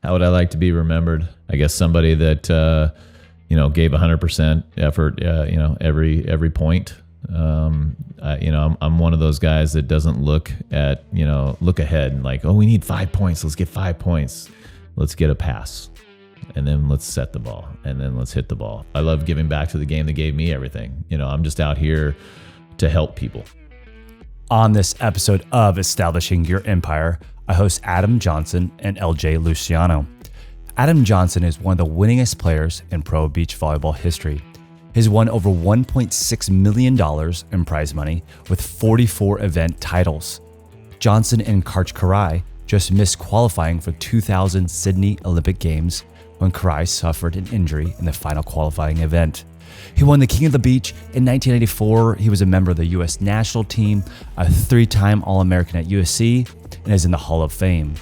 How would I like to be remembered? I guess somebody that gave 100% effort. Every point. I'm one of those guys that doesn't look ahead and like, oh, we need 5 points. Let's get 5 points. Let's get a pass, and then let's set the ball, and then let's hit the ball. I love giving back to the game that gave me everything. I'm just out here to help people. On this episode of Establishing Your Empire, I host Adam Johnson and LJ Luciano. Adam Johnson is one of the winningest players in pro beach volleyball history. He's won over $1.6 million in prize money with 44 event titles. Johnson and Karch Kiraly just missed qualifying for 2000 Sydney Olympic Games when Kiraly suffered an injury in the final qualifying event. He won the King of the Beach in 1994. He was a member of the U.S. national team, a 3-time All-American at USC, and is in the Hall of Fame.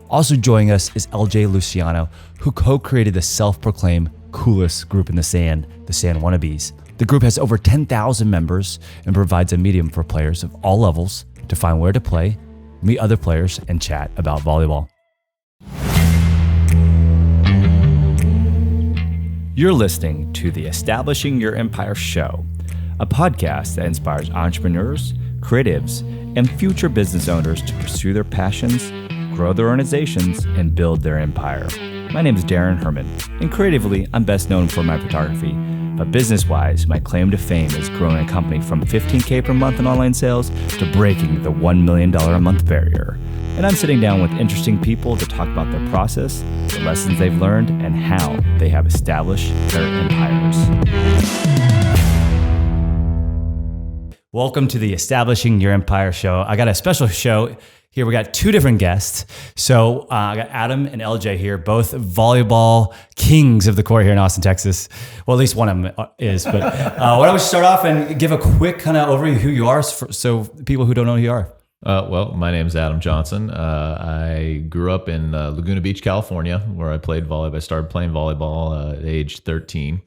Also joining us is LJ Luciano, who co-created the self-proclaimed coolest group in the Sand Wannabes. The group has over 10,000 members and provides a medium for players of all levels to find where to play, meet other players, and chat about volleyball. You're listening to the Establishing Your Empire show, a podcast that inspires entrepreneurs, creatives, and future business owners to pursue their passions, grow their organizations, and build their empire. My name is Daran Herrman, and creatively, I'm best known for my photography. But business-wise, my claim to fame is growing a company from $15K per month in online sales to breaking the $1 million a month barrier. And I'm sitting down with interesting people to talk about their process, the lessons they've learned, and how they have established their empires. Welcome to the Establishing Your Empire show. I got a special show here. We got 2 different guests. So I got Adam and LJ here, both volleyball kings of the court here in Austin, Texas. Well, at least one of them is. But why don't we start off and give a quick kind of overview of who you are so people who don't know who you are. Well, my name is Adam Johnson. I grew up in Laguna Beach, California, where I played volleyball. I started playing volleyball at age 13,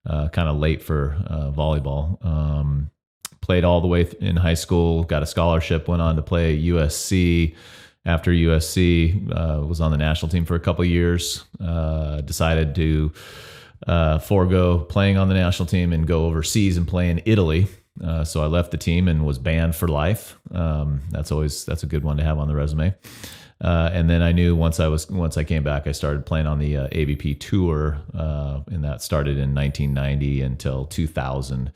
kind of late for volleyball. Played all the way in high school, got a scholarship, went on to play USC. After USC, was on the national team for a couple of years, decided to forego playing on the national team and go overseas and play in Italy. So I left the team and was banned for life. That's a good one to have on the resume. And then I knew once I came back, I started playing on the AVP tour, and that started in 1990 until 2000.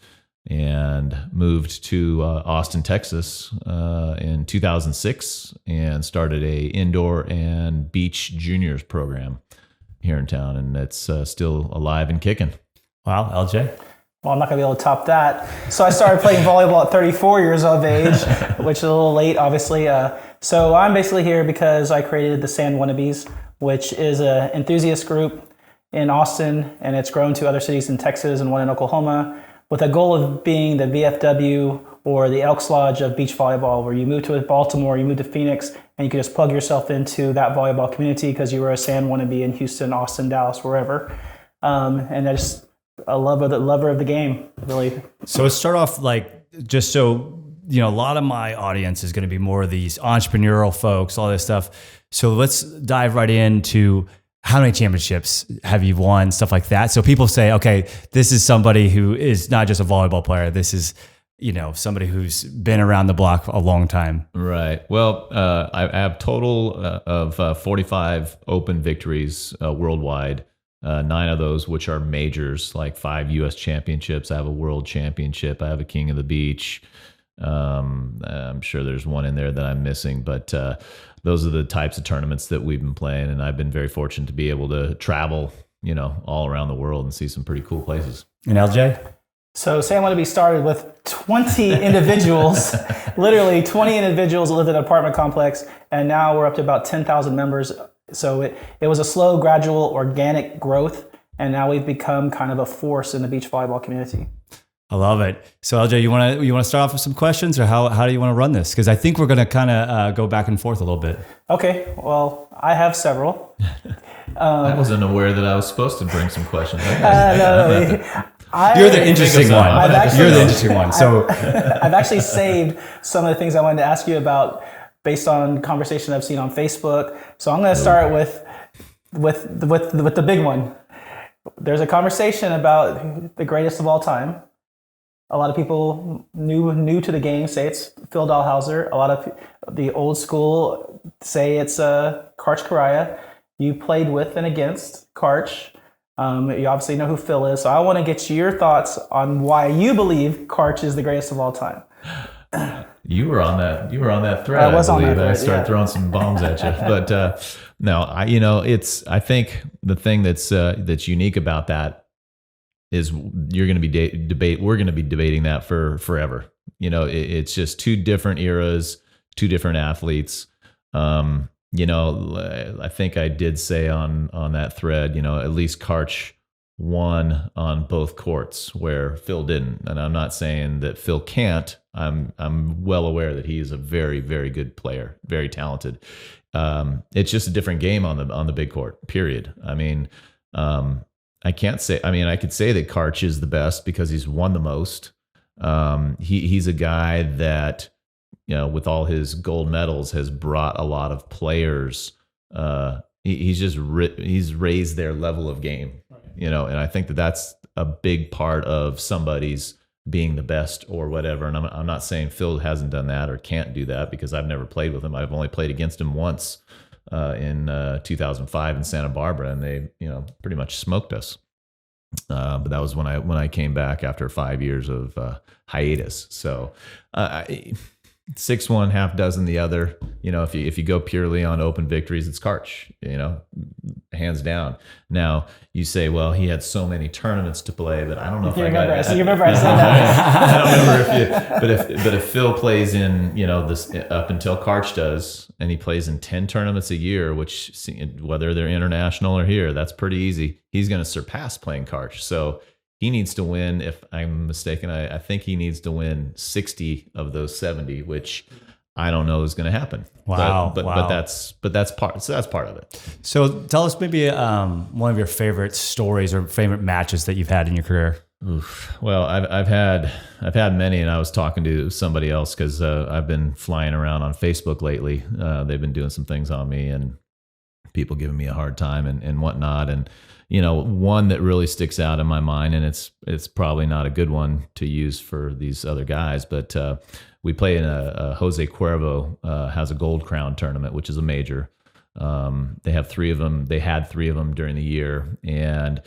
And moved to Austin, Texas in 2006 and started a indoor and beach juniors program here in town. And it's still alive and kicking. Wow, LJ? Well, I'm not going to be able to top that. So I started playing volleyball at 34 years of age, which is a little late, obviously. So I'm basically here because I created the Sand Wannabes, which is an enthusiast group in Austin, and it's grown to other cities in Texas and one in Oklahoma, with a goal of being the VFW or the Elks Lodge of beach volleyball, where you move to Baltimore, you move to Phoenix, and you can just plug yourself into that volleyball community because you were a Sand Wannabe in Houston, Austin, Dallas, wherever. And I just a lover of the game, really. So let's start off just so, a lot of my audience is going to be more of these entrepreneurial folks, all this stuff. So let's dive right into how many championships have you won, stuff like that. So people say, okay, this is somebody who is not just a volleyball player. This is, somebody who's been around the block a long time. Right. Well, I have total of 45 open victories worldwide. 9 of those, which are majors, like 5 U.S. championships. I have a world championship. I have a King of the Beach. I'm sure there's one in there that I'm missing, but those are the types of tournaments that we've been playing, and I've been very fortunate to be able to travel, all around the world and see some pretty cool places. And LJ? So Sand Wannabe started with 20 individuals, literally 20 individuals that lived in an apartment complex, and now we're up to about 10,000 members. So it was a slow, gradual, organic growth, and now we've become kind of a force in the beach volleyball community. I love it. So LJ, you want to start off with some questions, or how do you want to run this? Because I think we're going to kind of go back and forth a little bit. Okay. Well, I have several. I wasn't aware that I was supposed to bring some questions. You're the interesting one. You're the interesting one. So I've actually saved some of the things I wanted to ask you about based on conversation I've seen on Facebook. So I'm going to start with with the big one. There's a conversation about the greatest of all time. A lot of people new to the game say it's Phil Dahlhauser. A lot of the old school say it's Karch Kiraly. You played with and against Karch. You obviously know who Phil is. So I want to get your thoughts on why you believe Karch is the greatest of all time. You were on that thread. I was on that thread, I started throwing some bombs at you, but no, I think the thing that's unique about that is you're going to be we're going to be debating that for forever. It's just two different eras, two different athletes. I think I did say on that thread, at least Karch won on both courts where Phil didn't. And I'm not saying that Phil can't. I'm well aware that he is a very, very good player, very talented. It's just a different game on the big court, period. I can't say, I could say that Karch is the best because he's won the most. He's a guy that, with all his gold medals has brought a lot of players. He's raised their level of game, and I think that's a big part of somebody's being the best or whatever. And I'm not saying Phil hasn't done that or can't do that because I've never played with him. I've only played against him once. In 2005 in Santa Barbara, and they pretty much smoked us. But that was when I came back after 5 years of hiatus. So 6-1, half dozen the other. If you go purely on open victories, it's Karch. Hands down. Now you say, well, he had so many tournaments to play, but I don't know if you remember I said that. I don't remember but if Phil plays in this up until Karch does, and he plays in 10 tournaments a year, which whether they're international or here, that's pretty easy. He's going to surpass playing Karch. So he needs to win. If I'm mistaken, I think he needs to win 60 of those 70, which I don't know is going to happen. Wow. But that's part of it. So tell us maybe one of your favorite stories or favorite matches that you've had in your career. Oof. Well, I've had many, and I was talking to somebody else because I've been flying around on Facebook lately. They've been doing some things on me, and people giving me a hard time and whatnot. And one that really sticks out in my mind, and it's probably not a good one to use for these other guys, but we play in a Jose Cuervo has a Gold Crown tournament, which is a major. They have 3 of them. They had 3 of them during the year, and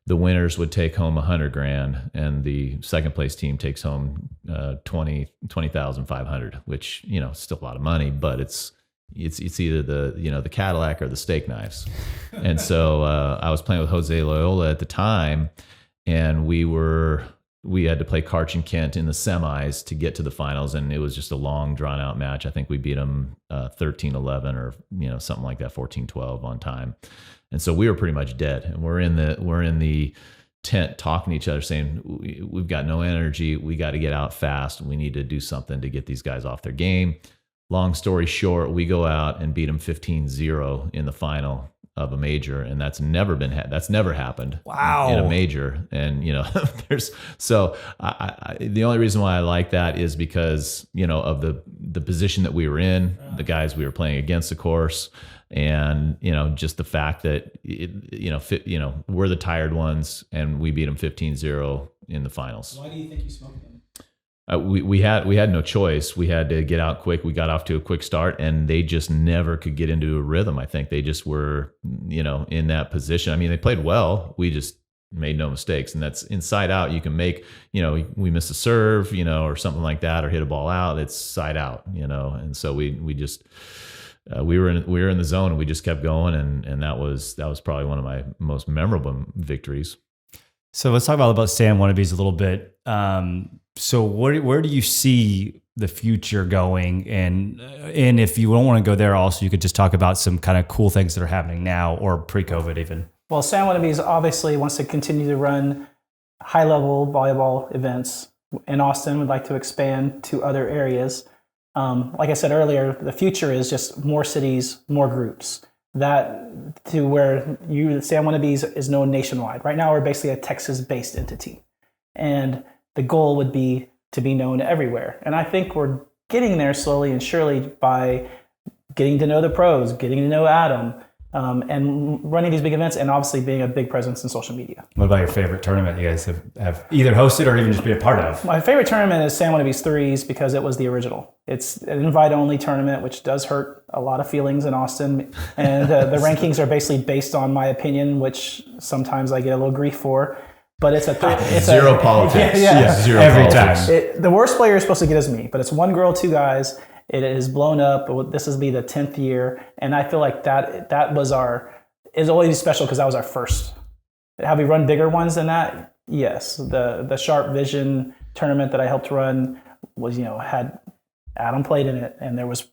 the winners would take home $100,000, and the second place team takes home $20,500, which still a lot of money, but it's either the Cadillac or the steak knives. And so I was playing with Jose Loyola at the time, and we had to play Karch and Kent in the semis to get to the finals, and it was just a long, drawn-out match. I think we beat them 13-11 or something like that, 14-12 on time. And so we were pretty much dead. And we're in the tent talking to each other, saying we've got no energy. We got to get out fast. We need to do something to get these guys off their game. Long story short, we go out and beat them 15-0 in the final of a major, and that's never happened. Wow. In a major. And the only reason why I like that is because of the position that we were in, the guys we were playing against, of course, and just the fact that we're the tired ones, and we beat them 15-0 in the finals. Why do you think you smoked them? We had no choice. We had to get out quick. We got off to a quick start, and they just never could get into a rhythm. I think they just were, in that position. They played well. We just made no mistakes, and that's inside out. You can make, we missed a serve, or something like that, or hit a ball out. It's side out, and so we just. We were in the zone, and we just kept going, and that was probably one of my most memorable victories. So let's talk about Sand Wannabes a little bit. So where do you see the future going? And if you don't want to go there, also you could just talk about some kind of cool things that are happening now or pre-COVID even. Well, Sand Wannabes obviously wants to continue to run high-level volleyball events in Austin. Would like to expand to other areas. Like I said earlier, the future is just more cities, more groups. That to where Sand Wannabes is known nationwide. Right now, we're basically a Texas-based entity, and the goal would be to be known everywhere. And I think we're getting there slowly and surely by getting to know the pros, getting to know Adam, and running these big events, and obviously being a big presence in social media. What about your favorite tournament you guys have either hosted or even just been a part of? My favorite tournament is Sand Wannabes Threes because it was the original. It's an invite-only tournament, which does hurt a lot of feelings in Austin. And the rankings are basically based on my opinion, which sometimes I get a little grief for. But it's zero politics. Zero every politics. time. The worst player is supposed to get is me, but it's one girl, two guys. It is blown up. This will be the 10th year, and I feel like that was is always special because that was our first. Have we run bigger ones than that? Yes. The Sharp Vision tournament that I helped run was had Adam played in it, and there was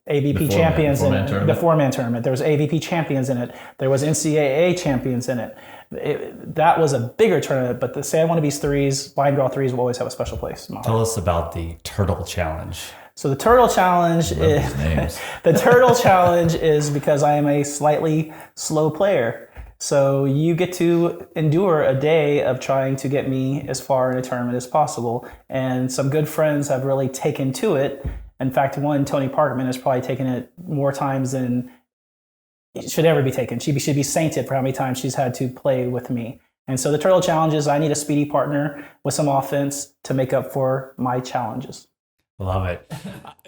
AVP champions in it. The 4-man tournament. There was AVP champions in it. There was NCAA champions in it. That was a bigger tournament, but the Sand Wannabes Threes, Blind Draw Threes will always have a special place in my heart. Tell us about the Turtle Challenge. So the Turtle Challenge is because I am a slightly slow player. So you get to endure a day of trying to get me as far in a tournament as possible. And some good friends have really taken to it. In fact, one, Tony Parkman, has probably taken it more times than it should ever be taken. She should be sainted for how many times she's had to play with me. And so the Turtle Challenge is I need a speedy partner with some offense to make up for my challenges. Love it.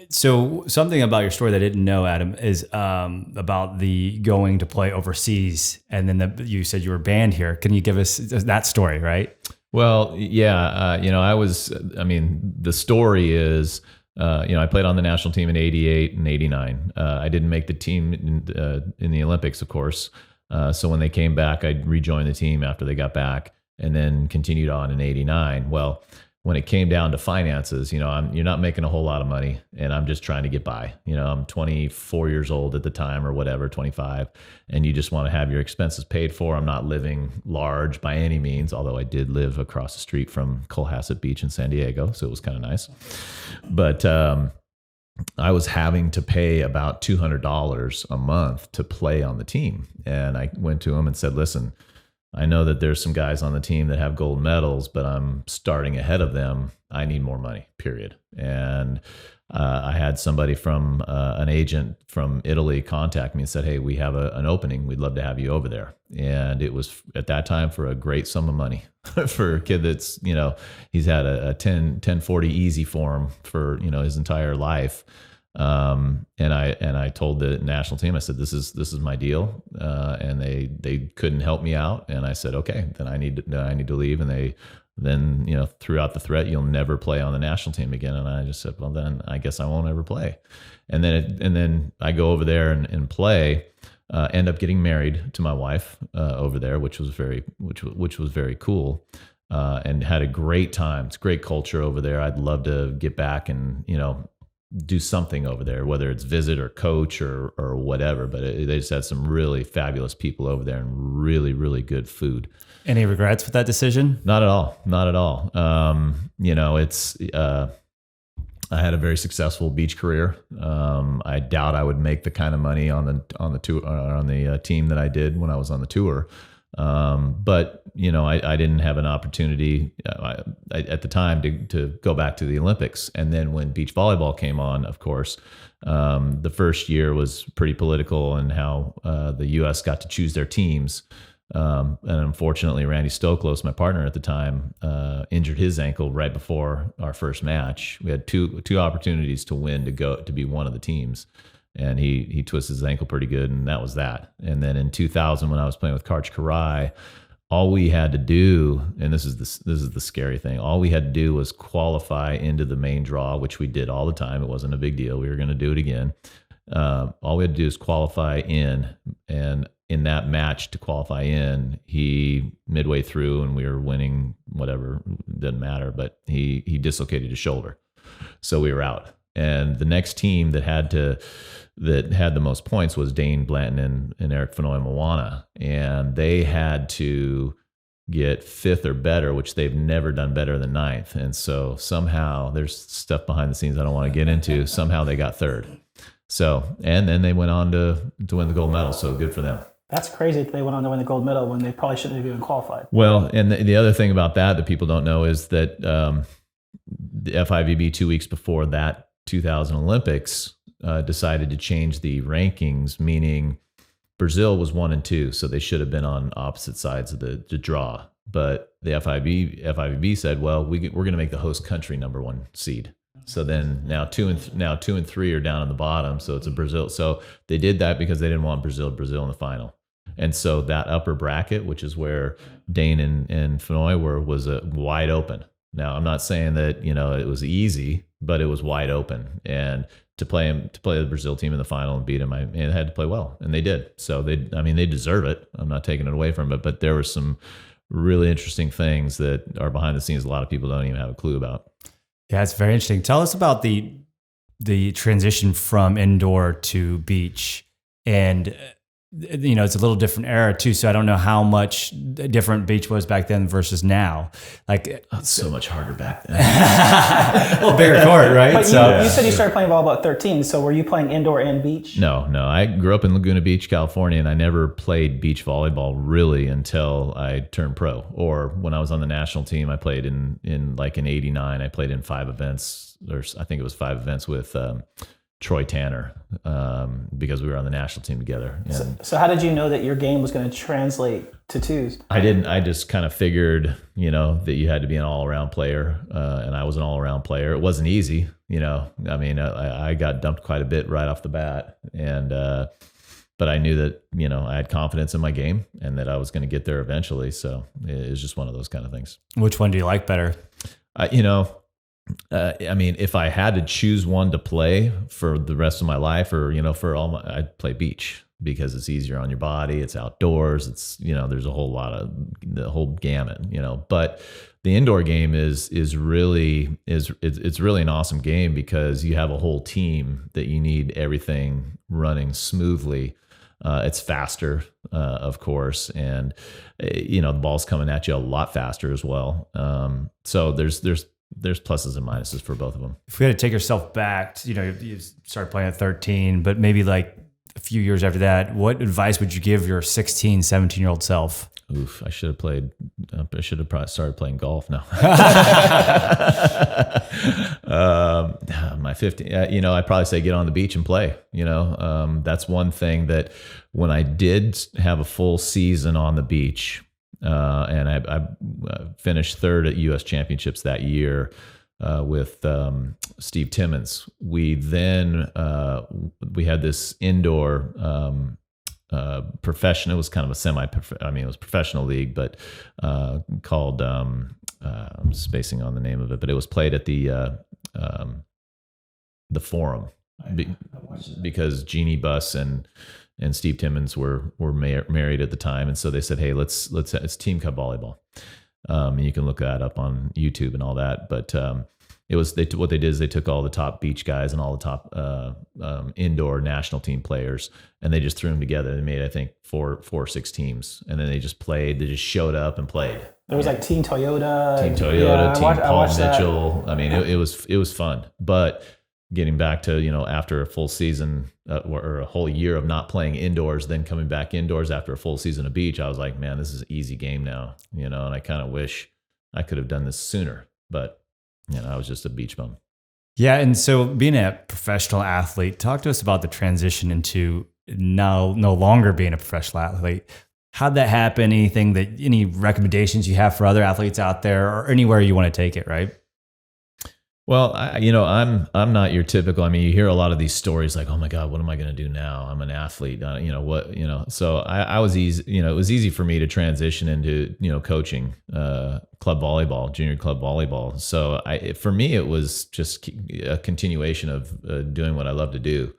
So something about your story that I didn't know, Adam, is about the going to play overseas, and then you said you were banned here. Can you give us that story, right? Well, yeah. The story is, I played on the national team in '88 and '89. I didn't make the team in the Olympics, of course. So when they came back, I rejoined the team after they got back, and then continued on in '89. Well, when it came down to finances, you're not making a whole lot of money, and I'm just trying to get by. I'm 24 years old at the time or whatever, 25, and you just want to have your expenses paid for. I'm not living large by any means, although I did live across the street from Cohasset Beach in San Diego, so it was kind of nice. But I was having to pay about $200 a month to play on the team, and I went to him and said, listen, I know that there's some guys on the team that have gold medals, but I'm starting ahead of them. I need more money, period. And I had somebody from an agent from Italy contact me and said, hey, we have an opening. We'd love to have you over there. And it was at that time for a great sum of money for a kid that's, he's had a 1040 easy for him for, his entire life. And I told the national team, I said, this is my deal. And they couldn't help me out. And I said, okay, then I need to leave. And then threw out the threat, you'll never play on the national team again. And I just said, well, then I guess I won't ever play. And then I go over there and play, end up getting married to my wife, over there, which was very cool. And had a great time. It's great culture over there. I'd love to get back and, do something over there, whether it's visit or coach or whatever, but they just had some really fabulous people over there and really, really good food. Any regrets with that decision? Not at all. I had a very successful beach career. I doubt I would make the kind of money on the tour, on the team that I did when I was on the tour. But I didn't have an opportunity at the time to go back to the Olympics. And then when beach volleyball came on, of course, the first year was pretty political and how the U.S. got to choose their teams. And unfortunately, Randy Stoklos, my partner at the time, injured his ankle right before our first match. We had two opportunities to win to be one of the teams. And he twisted his ankle pretty good, and that was that. And then in 2000, when I was playing with Karch Kiraly, all we had to do, and this is the scary thing, all we had to do was qualify into the main draw, which we did all the time. It wasn't a big deal. We were going to do it again. All we had to do is qualify in, and in that match to qualify in, he midway through, and we were winning, whatever, didn't matter, but he dislocated his shoulder, so we were out. And the next team that had the most points was Dane Blanton and Eric Fenoy Moana. And they had to get 5th or better, which they've never done better than 9th. And so somehow there's stuff behind the scenes I don't want to get into. Somehow they got 3rd. So, and then they went on to win the gold medal. So good for them. That's crazy that they went on to win the gold medal when they probably shouldn't have even qualified. Well, and the other thing about that people don't know is that the FIVB 2 weeks before that 2000 Olympics decided to change the rankings, meaning Brazil was 1 and 2, so they should have been on opposite sides of the draw. But the FIVB said, well, we're going to make the host country #1 seed. So then now 2 and 3 are down on the bottom. So it's a Brazil. So they did that because they didn't want Brazil in the final. And so that upper bracket, which is where Dane and Fenoy was wide open. Now I'm not saying that it was easy, but it was wide open. And to play the Brazil team in the final and beat them, they had to play well, and they did. So they deserve it. I'm not taking it away from it, but there were some really interesting things that are behind the scenes. A lot of people don't even have a clue about. Yeah, it's very interesting. Tell us about the transition from indoor to beach, and it's a little different era too. So I don't know how much different beach was back then versus now. Like it's so much harder back then. Well, bigger court, right? But you said you started playing volleyball at 13. So were you playing indoor and beach? No. I grew up in Laguna Beach, California, and I never played beach volleyball really until I turned pro. Or when I was on the national team, I played in '89. I played in 5 events. I think it was 5 events with Troy Tanner, because we were on the national team together. So how did you know that your game was going to translate to twos? I didn't. I just kind of figured, that you had to be an all-around player, and I was an all-around player. It wasn't easy, I got dumped quite a bit right off the bat, and but I knew that I had confidence in my game and that I was going to get there eventually. So it was just one of those kind of things. Which one do you like better? If I had to choose one to play for the rest of my life, or I'd play beach because it's easier on your body. It's outdoors. It's there's a whole lot of the whole gamut. But the indoor game is really an awesome game because you have a whole team that you need everything running smoothly. It's faster, of course, and the ball's coming at you a lot faster as well. So there's pluses and minuses for both of them. If we had to take yourself back, you started playing at 13, but maybe like a few years after that, what advice would you give your 16, 17-year-old self? Oof, I should have probably started playing golf now. My 15, I'd probably say get on the beach and play. That's one thing that when I did have a full season on the beach, and I finished 3rd at U.S. championships that year with Steve Timmons. We then we had this indoor professional. It was kind of a it was professional league, but called I'm spacing on the name of it, but it was played at the Forum because Jeannie Buss and Steve Timmons were married at the time, and so they said, "Hey, it's Team Cup volleyball." And you can look that up on YouTube and all that. But what they did is they took all the top beach guys and all the top indoor national team players, and they just threw them together. They made, I think, four or 6 teams, and then they just played. They just showed up and played. There was like Team Toyota, Team Paul Mitchell. That. It was fun, but getting back to, after a full season or a whole year of not playing indoors, then coming back indoors after a full season of beach, I was like, man, this is an easy game now, and I kind of wish I could have done this sooner, but I was just a beach bum. Yeah. And so being a professional athlete, talk to us about the transition into now no longer being a professional athlete. How'd that happen? Any recommendations you have for other athletes out there or anywhere you want to take it, right? Well, I'm not your typical. You hear a lot of these stories like, oh my God, what am I going to do now? I'm an athlete. So I was easy. It was easy for me to transition into coaching club volleyball, junior club volleyball. So for me, it was just a continuation of doing what I love to do,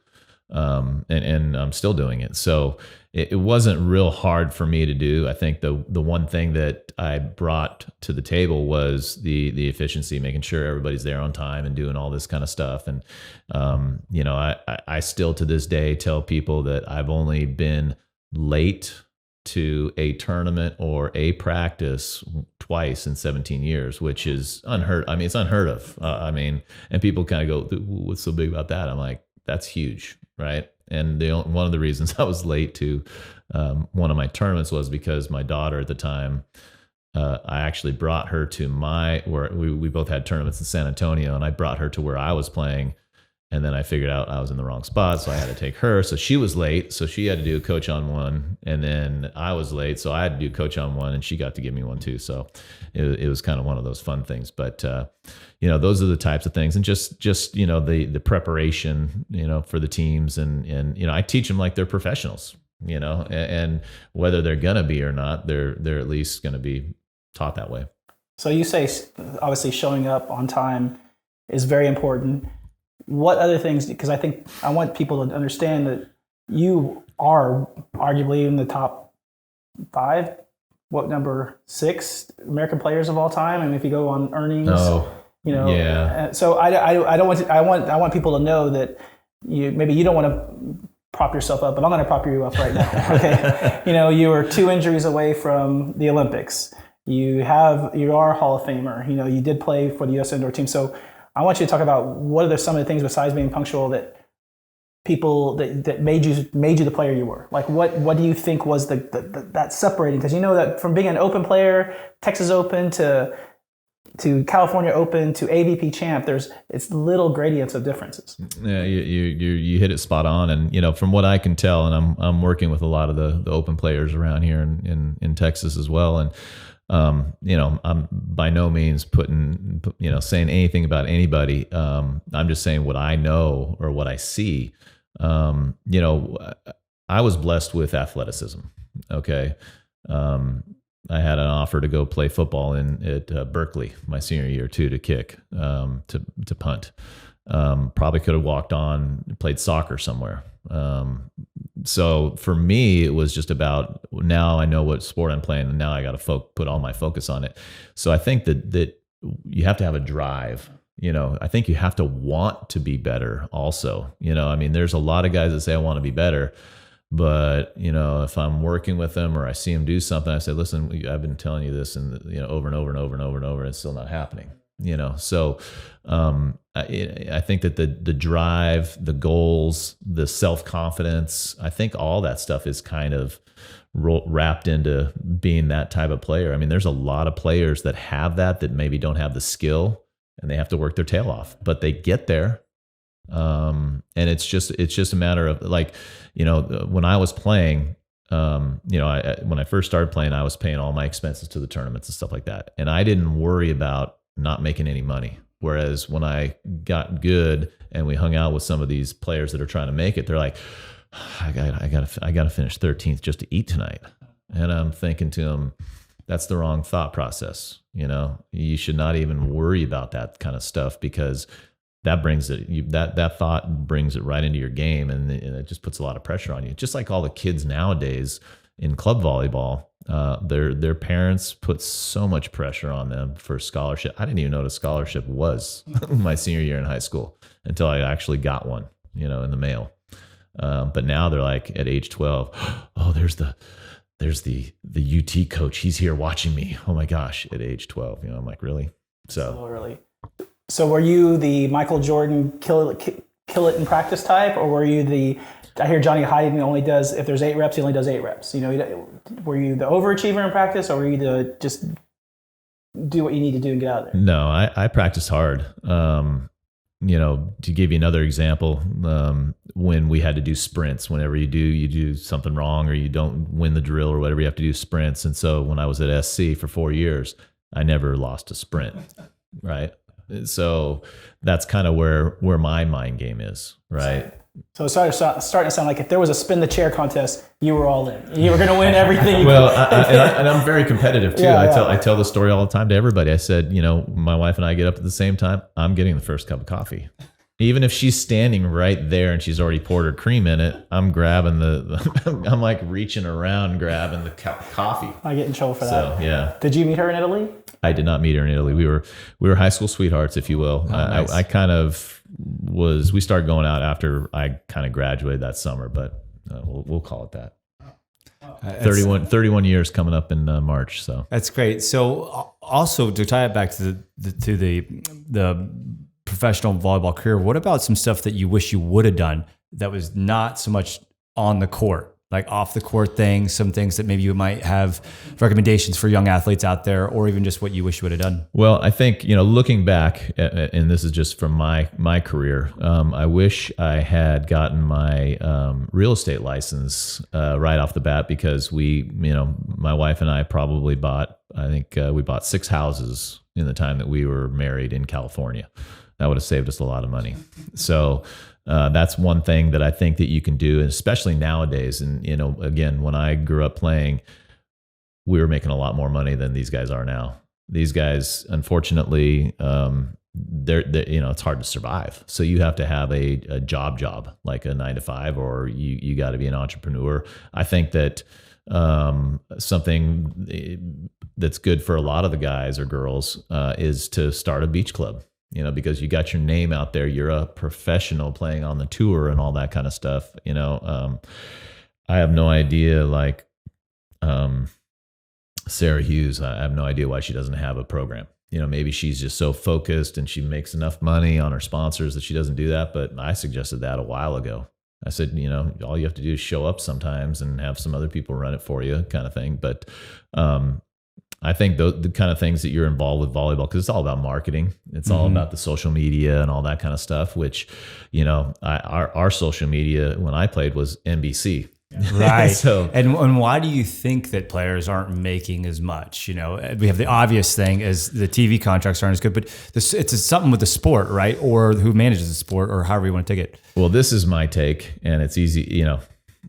and I'm still doing it. So it wasn't real hard for me to do. I think the one thing that I brought to the table was the efficiency, making sure everybody's there on time and doing all this kind of stuff. And, I still to this day tell people that I've only been late to a tournament or a practice twice in 17 years, which is unheard. It's unheard of. And people kind of go, what's so big about that? I'm like, that's huge. Right. And one of the reasons I was late to one of my tournaments was because my daughter at the time, I actually brought her to where we both had tournaments in San Antonio, and I brought her to where I was playing And then I figured out I was in the wrong spot, so I had to take her. So she was late, so she had to do coach on one. And then I was late, so I had to do coach on one, and she got to give me one too. So it was kind of one of those fun things. But those are the types of things, and just the preparation, for the teams, and I teach them like they're professionals, and whether they're gonna be or not, they're at least gonna be taught that way. So you say obviously showing up on time is very important. What other things, because I think I want people to understand that you are arguably in the top 5, number 6 American players of all time. And if you go on earnings, yeah. So I want people to know that you don't want to prop yourself up, but I'm going to prop you up right now. Okay. You are 2 injuries away from the Olympics. You are a Hall of Famer. You did play for the U.S. indoor team. So I want you to talk about what are some of the things besides being punctual that people that made you the player you were. Like what do you think was that separating? Because that from being an Open player, Texas Open to California Open to AVP champ, it's little gradients of differences. Yeah, you hit it spot on, and from what I can tell, and I'm working with a lot of the Open players around here in Texas as well, and I'm by no means saying anything about anybody. I'm just saying what I know or what I see. I was blessed with athleticism. Okay. I had an offer to go play football at Berkeley my senior year too, to kick, to punt. Probably could have walked on, played soccer somewhere. So for me, it was just about, now I know what sport I'm playing, and now I got to put all my focus on it. So I think that you have to have a drive. I think you have to want to be better also. There's a lot of guys that say, I want to be better. But, if I'm working with them or I see them do something, I say, listen, I've been telling you this and, over and over and over and over and over, and it's still not happening. So I think that the drive, the goals, the self-confidence, I think all that stuff is kind of wrapped into being that type of player. There's a lot of players that have that maybe don't have the skill, and they have to work their tail off, but they get there. And it's just a matter of when I was playing, when I first started playing, I was paying all my expenses to the tournaments and stuff like that. And I didn't worry about not making any money. Whereas when I got good and we hung out with some of these players that are trying to make it, they're like, I gotta finish 13th just to eat tonight. And I'm thinking to them, that's the wrong thought process. You should not even worry about that kind of stuff, because that brings it, that thought brings it right into your game, and it just puts a lot of pressure on you. Just like all the kids nowadays in club volleyball, their parents put so much pressure on them for scholarship. I didn't even know what a scholarship was my senior year in high school until I actually got one, in the mail. But now they're like at age 12, oh, there's the UT coach. He's here watching me. Oh my gosh, at age 12, I'm like, really? So early. So were you the Michael Jordan kill it in practice type, or were you I hear Johnny Hyden only does, if there's 8 reps, he only does 8 reps. Were you the overachiever in practice, or were you the just do what you need to do and get out of there? No, I practiced hard. To give you another example, when we had to do sprints, whenever you do something wrong or you don't win the drill or whatever, you have to do sprints. And so when I was at SC for 4 years, I never lost a sprint, right? So that's kind of where my mind game is, right? So it's starting to sound like if there was a spin the chair contest, you were all in. You were going to win everything. Well, and I'm very competitive too. Yeah, I tell the story all the time to everybody. I said, my wife and I get up at the same time. I'm getting the first cup of coffee. Even if she's standing right there and she's already poured her cream in it, I'm grabbing I'm like reaching around, grabbing the cup of coffee. I get in trouble for that. So, yeah. Did you meet her in Italy? I did not meet her in Italy. We were high school sweethearts, if you will. Oh, nice. I kind of we started going out after I kind of graduated that summer, but we'll call it that. 31 years coming up in March. So that's great. So also to tie it back to the professional volleyball career, what about some stuff that you wish you would have done that was not so much on the court? like off the court things, some things that maybe you might have recommendations for young athletes out there, or even just what you wish you would have done? Well, I think, looking back, and this is just from my career, I wish I had gotten my real estate license right off the bat, because my wife and I probably we bought 6 houses in the time that we were married in California. That would have saved us a lot of money. So that's one thing that I think that you can do, and especially nowadays. And, again, when I grew up playing, we were making a lot more money than these guys are now. These guys, unfortunately, it's hard to survive. So you have to have a job, like a 9-to-5, or you got to be an entrepreneur. I think that something that's good for a lot of the guys or girls is to start a beach club. Because you got your name out there, you're a professional playing on the tour and all that kind of stuff. I have no idea, like Sarah Hughes, I have no idea why she doesn't have a program. Maybe she's just so focused and she makes enough money on her sponsors that she doesn't do that. But I suggested that a while ago. I said, all you have to do is show up sometimes and have some other people run it for you, kind of thing. But I think the kind of things that you're involved with volleyball, because it's all about marketing. It's all about the social media and all that kind of stuff, which, our social media when I played was NBC. Right. So, and why do you think that players aren't making as much? We have the obvious thing as the TV contracts aren't as good, but it's something with the sport, right? Or who manages the sport, or however you want to take it. Well, this is my take, and it's easy,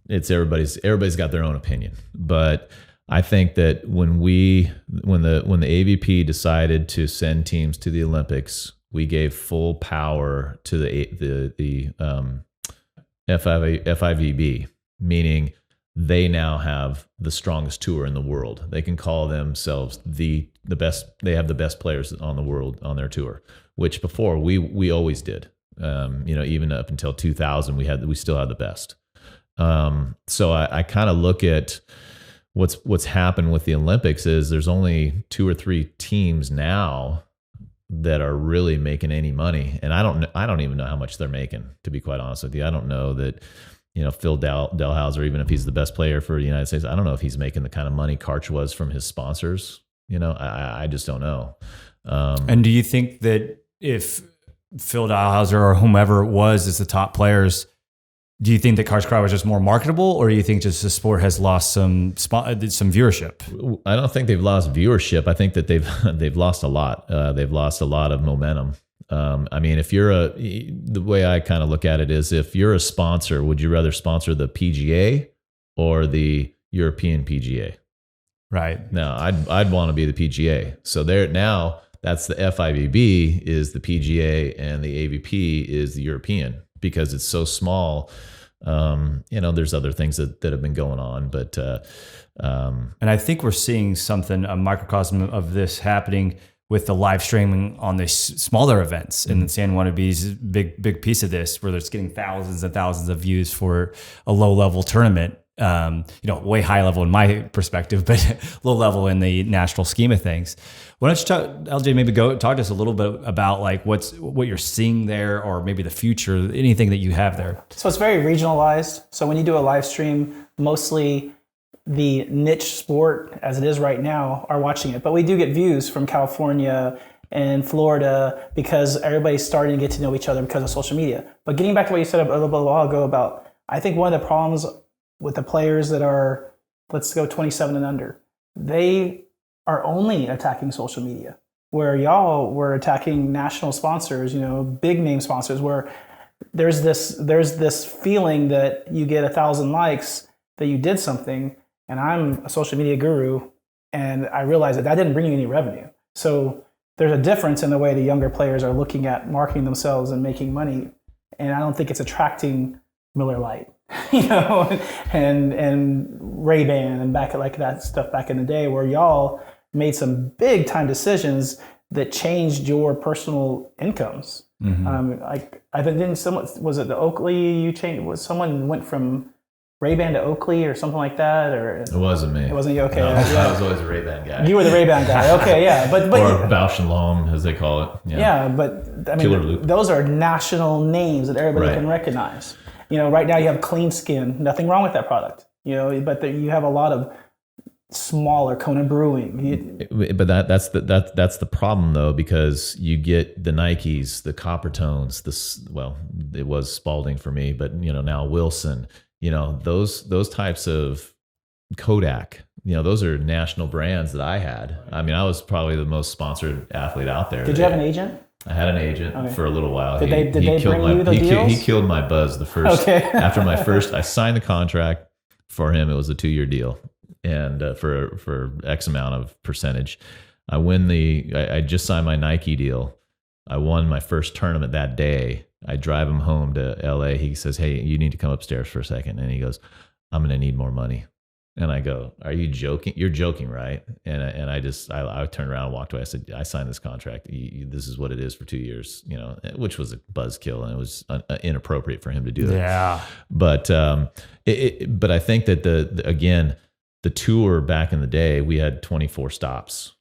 it's everybody's got their own opinion, but I think that when the AVP decided to send teams to the Olympics, we gave full power to the FIVB, meaning they now have the strongest tour in the world. They can call themselves the best. They have the best players on the world on their tour, which before we always did. Even up until 2000, we still had the best. So I kind of look at what's happened with the Olympics is there's only 2 or 3 teams now that are really making any money, and I don't even know how much they're making, to be quite honest with you. I don't know that Phil Delhauser, even if he's the best player for the United States, I don't know if he's making the kind of money Karch was from his sponsors. I just don't know. And do you think that if Phil Delhauser or whomever it was as the top players, do you think that Karch Kiraly was just more marketable, or do you think just the sport has lost some viewership? I don't think they've lost viewership. I think that they've lost a lot. They've lost a lot of momentum. If the way I kind of look at it is, if you're a sponsor, would you rather sponsor the PGA or the European PGA? Right. Now, I'd want to be the PGA. So now that's the FIVB is the PGA and the AVP is the European, because it's so small. There's other things that have been going on, but and I think we're seeing a microcosm of this happening with the live streaming on the smaller events. And the Sand Wannabes, big piece of this, where it's getting thousands and thousands of views for a low level tournament. Way high level in my perspective, but low level in the national scheme of things. Why don't you LJ, maybe talk to us a little bit about like what you're seeing there, or maybe the future, anything that you have there. So it's very regionalized. So when you do a live stream, mostly the niche sport, as it is right now, are watching it. But we do get views from California and Florida, because everybody's starting to get to know each other because of social media. But getting back to what you said a little while ago about, I think one of the problems with the players that are, let's go 27 and under, they are only attacking social media, where y'all were attacking national sponsors, big name sponsors, where there's this feeling that you get 1,000 likes, that you did something. And I'm a social media guru, and I realized that didn't bring you any revenue. So there's a difference in the way the younger players are looking at marketing themselves and making money. And I don't think it's attracting Miller Lite, and Ray-Ban and back like that stuff back in the day, where y'all made some big time decisions that changed your personal incomes. Mm-hmm. I think someone, was it the Oakley you changed? Someone went from Ray-Ban to Oakley or something like that, or it wasn't me. It wasn't you. Okay, no, I was always a Ray-Ban guy. You were the Ray-Ban guy. Okay, yeah, but or Bausch and Lomb, as they call it. Yeah, but those are national names that everybody can recognize. Right now you have Clean Skin. Nothing wrong with that product. but you have a lot of smaller Kona Brewing. But that's the problem though, because you get the Nikes, the Coppertones, it was Spalding for me, but now Wilson, those types of Kodak, those are national brands that I had. I mean, I was probably the most sponsored athlete out there. Did you have an agent? I had an agent for a little while. Did they bring you the deals? He killed my buzz the first. Okay. After my first, I signed the contract for him. It was a 2-year deal. And for X amount of percentage, I just signed my Nike deal. I won my first tournament that day. I drive him home to LA. He says, "Hey, you need to come upstairs for a second." And he goes, "I'm going to need more money." And I go, "Are you joking? You're joking, right?" And I turned around and walked away. I said, "I signed this contract. This is what it is for 2 years," which was a buzzkill, and it was inappropriate for him to do that. Yeah. But but I think that the tour back in the day, we had 24 stops,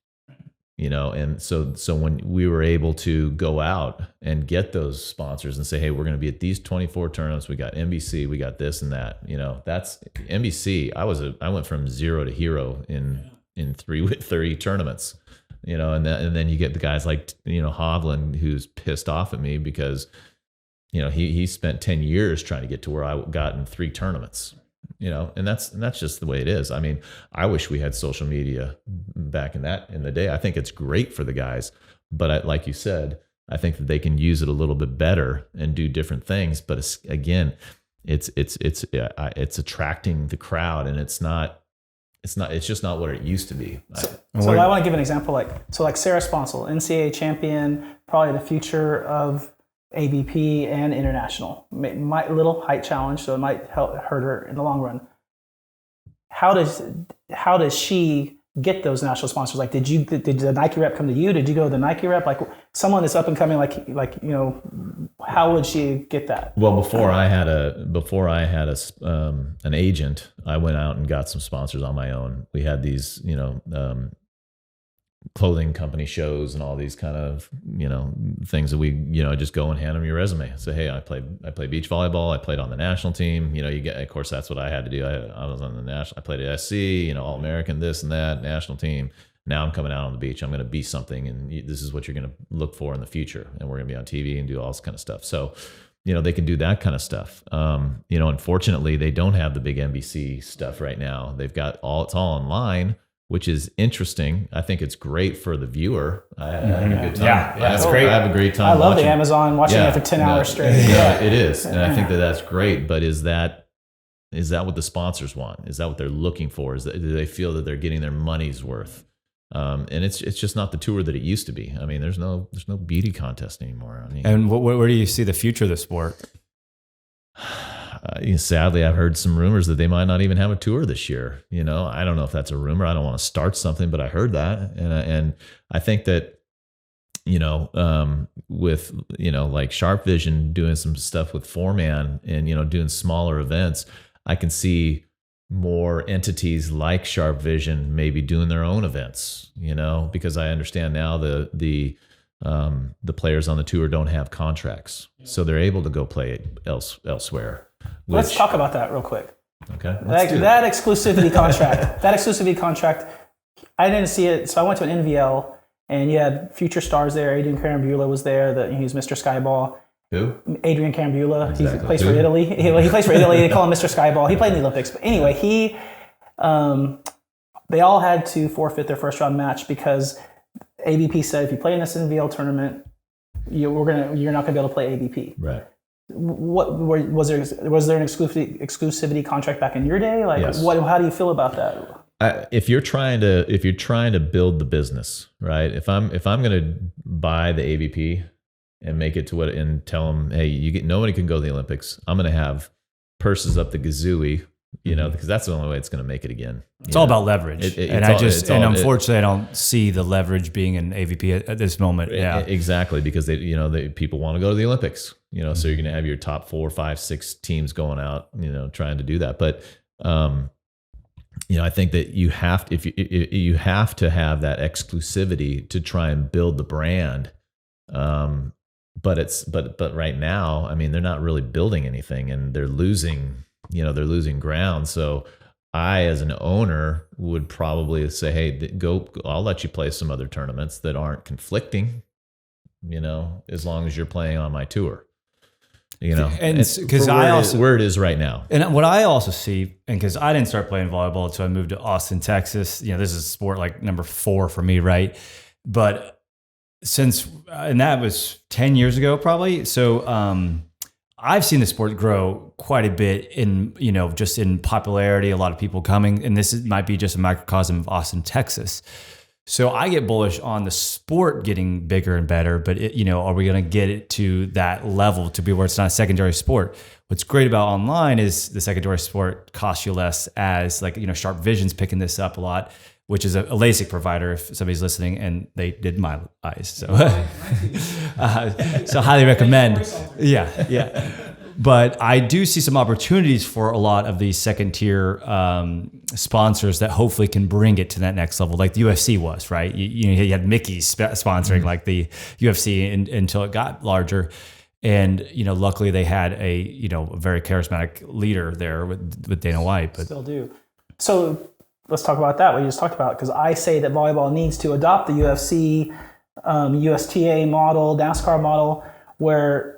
and so when we were able to go out and get those sponsors and say, "Hey, we're going to be at these 24 tournaments. We got NBC, we got this and that," that's NBC. I went from zero to hero in 30 tournaments, and then you get the guys like, Hovland, who's pissed off at me because, he spent 10 years trying to get to where I got in 3 tournaments. And that's just the way it is. I mean, I wish we had social media back in the day. I think it's great for the guys, but like you said, I think that they can use it a little bit better and do different things. But it's attracting the crowd, and it's just not what it used to be. So I want to give an example, like Sarah Sponsel, NCAA champion, probably the future of AVP and international. Little height challenge, so it might hurt her in the long run. How does she get those national sponsors? Like, did the Nike rep come to you? Did you go to the Nike rep? Like, someone that's up and coming, how would she get that? Well, before I had an agent, I went out and got some sponsors on my own. We had these, clothing company shows and all these kind of things that we just go and hand them your resume. Say, "Hey, I play beach volleyball. I played on the national team." You get, of course, that's what I had to do. I was on the national. I played at SC. All-American, this and that, national team. Now I'm coming out on the beach. I'm going to be something, and this is what you're going to look for in the future. And we're going to be on TV and do all this kind of stuff. So, they can do that kind of stuff. Unfortunately, they don't have the big NBC stuff right now. They've got it's all online, which is interesting. I think it's great for the viewer. I had a good time. Yeah, that's great. I have a great time. I love the Amazon watching it for 10 hours straight. Yeah, it is. And I think that's great. But is that what the sponsors want? Is that what they're looking for? Do they feel that they're getting their money's worth? And it's just not the tour that it used to be. I mean, there's no beauty contest anymore. And where do you see the future of the sport? Sadly, I've heard some rumors that they might not even have a tour this year. I don't know if that's a rumor. I don't want to start something, but I heard that, and I think that with like Sharp Vision doing some stuff with 4-man and doing smaller events, I can see more entities like Sharp Vision maybe doing their own events. Because I understand now the players on the tour don't have contracts, so they're able to go play elsewhere. Let's talk about that real quick. Okay. That exclusivity contract. That exclusivity contract, I didn't see it. So I went to an NVL, and you had future stars there. Adrian Carambula was there. He was Mr. Skyball. Who? Adrian Carambula. Exactly. He plays for Italy. He plays for Italy. They call him Mr. Skyball. He played in the Olympics. But anyway, they all had to forfeit their first round match because AVP said, if you play in this NVL tournament, you're not going to be able to play AVP. Right. What was there an exclusivity contract back in your day? Yes. How do you feel about that? If you're trying to build the business, right? If I'm going to buy the AVP and make it to and tell them, hey, nobody can go to the Olympics. I'm going to have purses up the gazooey, because that's the only way it's going to make it again. It's all about leverage. Unfortunately, I don't see the leverage being in AVP at this moment. Yeah, exactly. Because people want to go to the Olympics, so you're going to have your top 4, 5, 6 teams going out, trying to do that. But, I think that you have to have that exclusivity to try and build the brand. But right now, I mean, they're not really building anything, and they're losing ground. So I, as an owner, would probably say, hey, go, I'll let you play some other tournaments that aren't conflicting, as long as you're playing on my tour. And because where it is right now. And what I also see, and because I didn't start playing volleyball until I moved to Austin, Texas, this is sport like number 4 for me, right? But and that was 10 years ago probably. So I've seen the sport grow quite a bit in, just in popularity, a lot of people coming, and might be just a microcosm of Austin, Texas. So I get bullish on the sport getting bigger and better, but are we going to get it to that level to be where it's not a secondary sport? What's great about online is the secondary sport costs you less, as Sharp Vision's picking this up a lot, which is a LASIK provider if somebody's listening, and they did my eyes. So, so highly recommend. Yeah. But I do see some opportunities for a lot of these second tier sponsors that hopefully can bring it to that next level, like the UFC was, right? You had Mickey sponsoring like the UFC until it got larger. And, luckily they had a very charismatic leader there with Dana White. But still do. So let's talk about that, what you just talked about, because I say that volleyball needs to adopt the UFC, USTA model, NASCAR model, where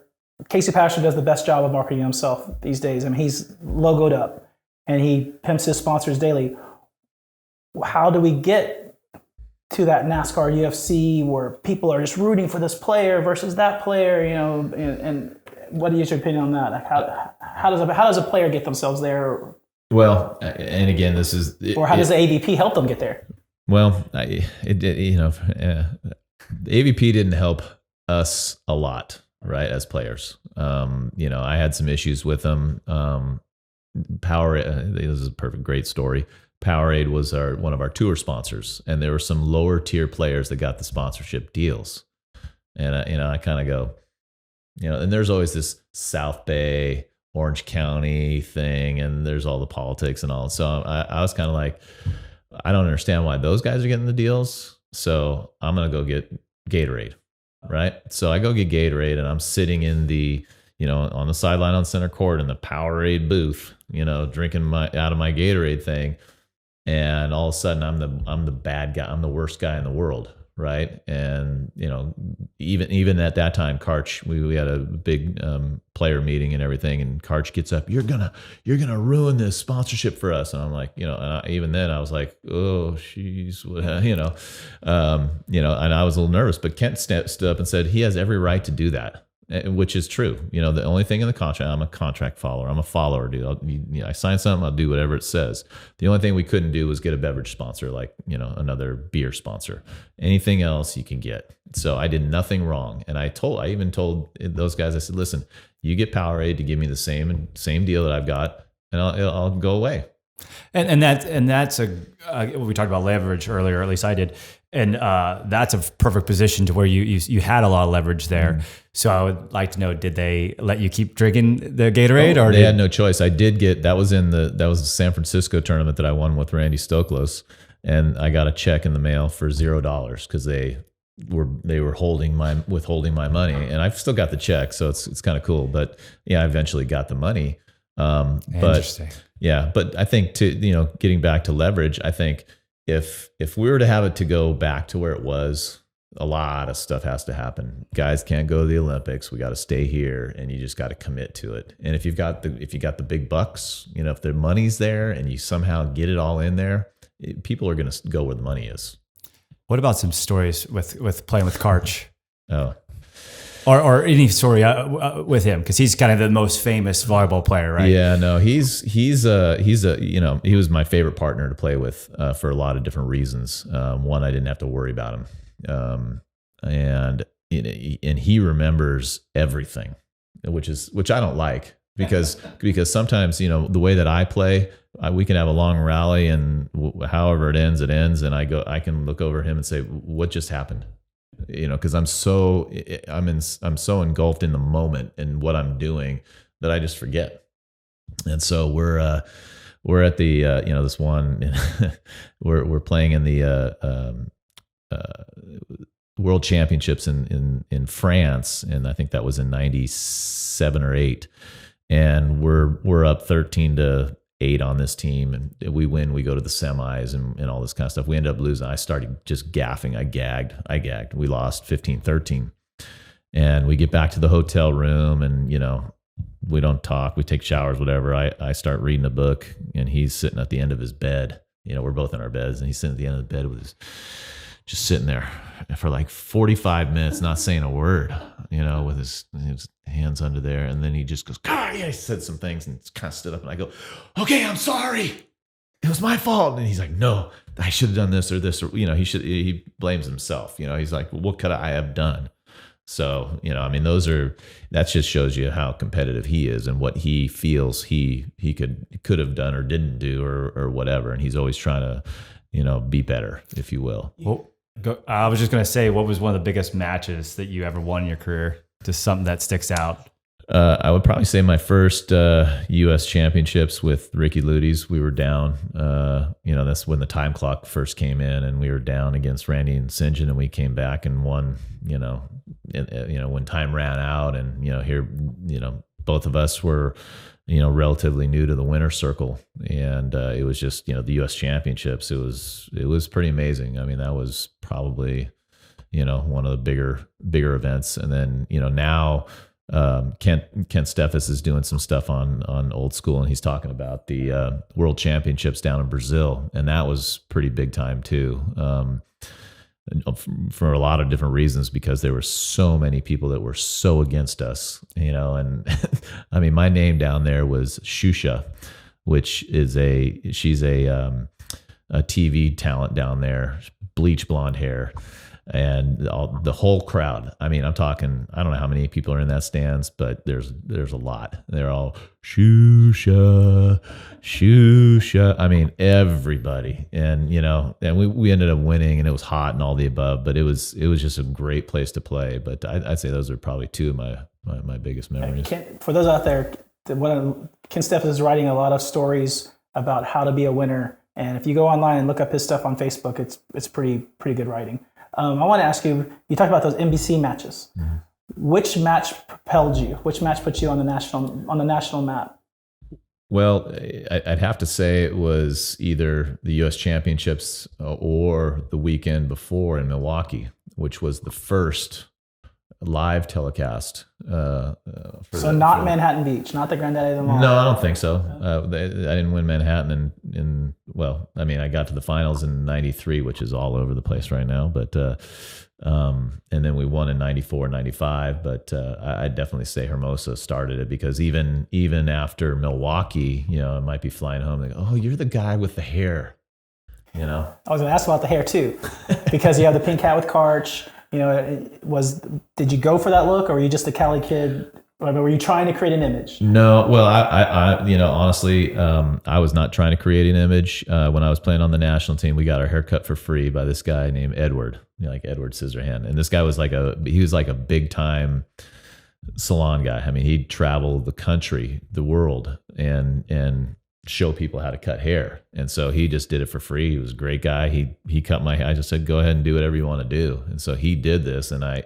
Casey Pastor does the best job of marketing himself these days. I mean, he's logoed up and he pimps his sponsors daily. How do we get to that NASCAR UFC where people are just rooting for this player versus that player, and what is your opinion on that? Like how does a player get themselves there? Well, and again, this is... Or how does the AVP help them get there? Well, the AVP didn't help us a lot, right, as players. I had some issues with them. Powerade, this is a great story. Powerade was one of our tour sponsors, and there were some lower tier players that got the sponsorship deals. And I kind of go, and there's always this South Bay, Orange County thing, and there's all the politics and all. So I was kind of like, I don't understand why those guys are getting the deals. So I'm going to go get Gatorade. Right. So I go get Gatorade, and I'm sitting in the, on the sideline on center court in the Powerade booth, drinking out of my Gatorade thing. And all of a sudden I'm the bad guy. I'm the worst guy in the world. Right. And, even at that time, Karch, we had a big player meeting and everything. And Karch gets up, you're going to ruin this sponsorship for us. And I'm like, and even then I was like, oh, she's, and I was a little nervous, but Kent stood up and said he has every right to do that, which is true. The only thing in the contract, I'm a contract follower. I'm a follower, dude. I sign something, I'll do whatever it says. The only thing we couldn't do was get a beverage sponsor, like, another beer sponsor. Anything else you can get. So I did nothing wrong. And I even told those guys, I said, listen, you get Powerade to give me the same deal that I've got, and I'll go away. And that's we talked about leverage earlier, at least I did. And that's a perfect position to where you had a lot of leverage there. Mm-hmm. So I would like to know, did they let you keep drinking the Gatorade, or they had no choice? I did get, that was the San Francisco tournament that I won with Randy Stoklos, and I got a check in the mail for $0 because they were withholding my money, and I've still got the check, so it's kind of cool. But yeah, I eventually got the money. Interesting. But I think getting back to leverage, I think if we were to have it to go back to where it was, a lot of stuff has to happen. Guys can't go to the Olympics. We got to stay here, and you just got to commit to it. And if you got the big bucks, if the money's there and you somehow get it all in there, people are going to go where the money is. What about some stories with playing with Karch? Oh. Or any story with him, because he's kind of the most famous volleyball player, right? Yeah, no, he was my favorite partner to play with for a lot of different reasons. One, I didn't have to worry about him, and he remembers everything, which I don't like, because sometimes the way that I play, we can have a long rally, and however it ends, and I can look over him and say, what just happened? Because I'm so engulfed in the moment and what I'm doing that I just forget. And so we're at the this one we're playing in the World Championships in France, and I think that was in 97 or 8, and we're up 13-8 8 on this team, and we win. We go to the semis and all this kind of stuff. We end up losing. I started just gaffing. I gagged. We lost 15-13. And we get back to the hotel room, and, we don't talk. We take showers, whatever. I start reading a book, and he's sitting at the end of his bed. We're both in our beds, and he's sitting at the end of the bed with just sitting there for like 45 minutes, not saying a word, with his hands under there. And then he just goes, God, yeah, he said some things and kind of stood up, and I go, okay, I'm sorry. It was my fault. And he's like, no, I should have done this or this, or, he blames himself. He's like, well, what could I have done? So, that just shows you how competitive he is and what he feels he could have done or didn't do or whatever. And he's always trying to, be better, if you will. Well, I was just going to say, what was one of the biggest matches that you ever won in your career? Just something that sticks out. I would probably say my first U.S. championships with Ricky Ludes. We were down. That's when the time clock first came in, and we were down against Randy and St. John, and we came back and won. When time ran out, and here, both of us were, relatively new to the winner's circle, and it was just the U.S. championships. It was pretty amazing. I mean, that was probably one of the bigger events, and then now. Kent Steffes is doing some stuff on Old School, and he's talking about the World Championships down in Brazil, and that was pretty big time too, for a lot of different reasons, because there were so many people that were so against us, and I mean, my name down there was Shusha, which is she's a TV talent down there, bleach blonde hair. And the whole crowd. I mean, I'm talking, I don't know how many people are in that stands, but there's a lot. They're all Shusha. I mean, everybody. And and we ended up winning, and it was hot and all the above. But it was just a great place to play. But I'd say those are probably two of my biggest memories. For those out there, Ken Steffes is writing a lot of stories about how to be a winner. And if you go online and look up his stuff on Facebook, it's pretty good writing. I want to ask you talked about those NBC matches. Mm-hmm. Which match propelled you? Which match put you on the national map? Well, I'd have to say it was either the U.S. Championships or the weekend before in Milwaukee, which was the first live telecast. Manhattan Beach, not the Granddaddy of them all. No, I don't think so. I didn't win Manhattan I got to the finals in '93, which is all over the place right now. But and then we won in '94, '95. But I'd definitely say Hermosa started it, because even after Milwaukee, I might be flying home and go, oh, you're the guy with the hair. I was going to ask about the hair too, because you have the pink hat with Karch. Did you go for that look, or were you just a Cali kid? Or were you trying to create an image? No, well, I honestly, I was not trying to create an image. When I was playing on the national team, we got our hair cut for free by this guy named Edward, like Edward Scissorhand. And this guy was like a big time salon guy. I mean, he'd travel the country, the world, and show people how to cut hair. And so he just did it for free. He was a great guy. He cut my hair. I just said, go ahead and do whatever you want to do. And so he did this. And I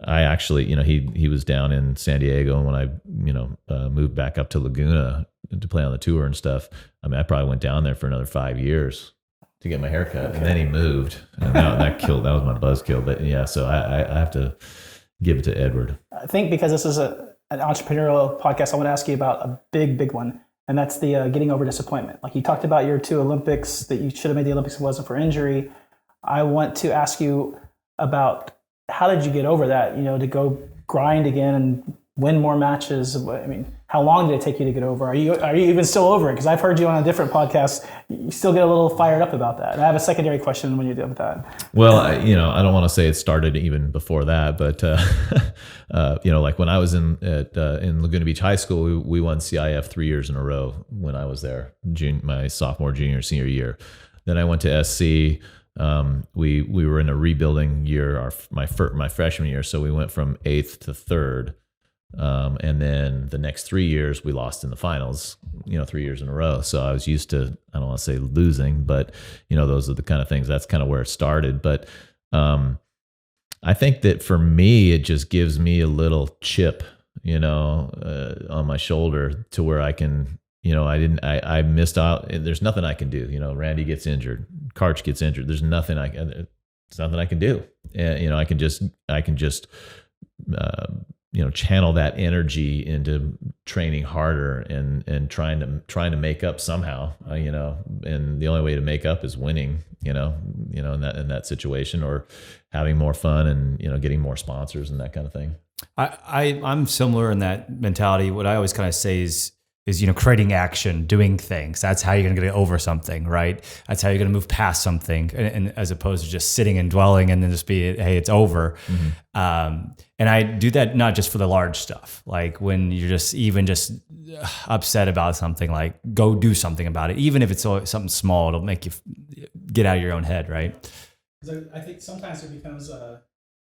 actually, he was down in San Diego. And when I, moved back up to Laguna to play on the tour and stuff, I mean, I probably went down there for another 5 years to get my hair cut. Okay. And then he moved, and that was my buzzkill. But yeah, so I have to give it to Edward. I think because this is an entrepreneurial podcast, I want to ask you about a big one. And that's the getting over disappointment. Like you talked about your 2 Olympics, that you should have made the Olympics if it wasn't for injury. I want to ask you about, how did you get over that, to go grind again and win more matches? I mean, how long did it take you to get over? Are you even still over it? Because I've heard you on a different podcast. You still get a little fired up about that. And I have a secondary question when you're done with that. Well, I don't want to say it started even before that, but like when I was in Laguna Beach High School, we won CIF 3 years in a row when I was there, my sophomore, junior, senior year. Then I went to SC. We were in a rebuilding year, my freshman year, so we went from 8th to 3rd. And then the next 3 years we lost in the finals, 3 years in a row. So I was used to, I don't want to say losing, but those are the kind of things, that's kind of where it started. But, I think that for me, it just gives me a little chip, on my shoulder, to where I can, I missed out. There's nothing I can do. Randy gets injured. Karch gets injured. There's nothing it's nothing I can do. And, I can just, channel that energy into training harder and trying to make up somehow, and the only way to make up is winning, in that situation, or having more fun and, getting more sponsors and that kind of thing. I'm similar in that mentality. What I always kind of say is creating action, doing things. That's how you're going to get over something, right? That's how you're going to move past something, and as opposed to just sitting and dwelling and then just hey, it's over. Mm-hmm. And I do that not just for the large stuff. Like when you're just upset about something, like go do something about it. Even if it's something small, it'll make you get out of your own head, right? Because I think sometimes it becomes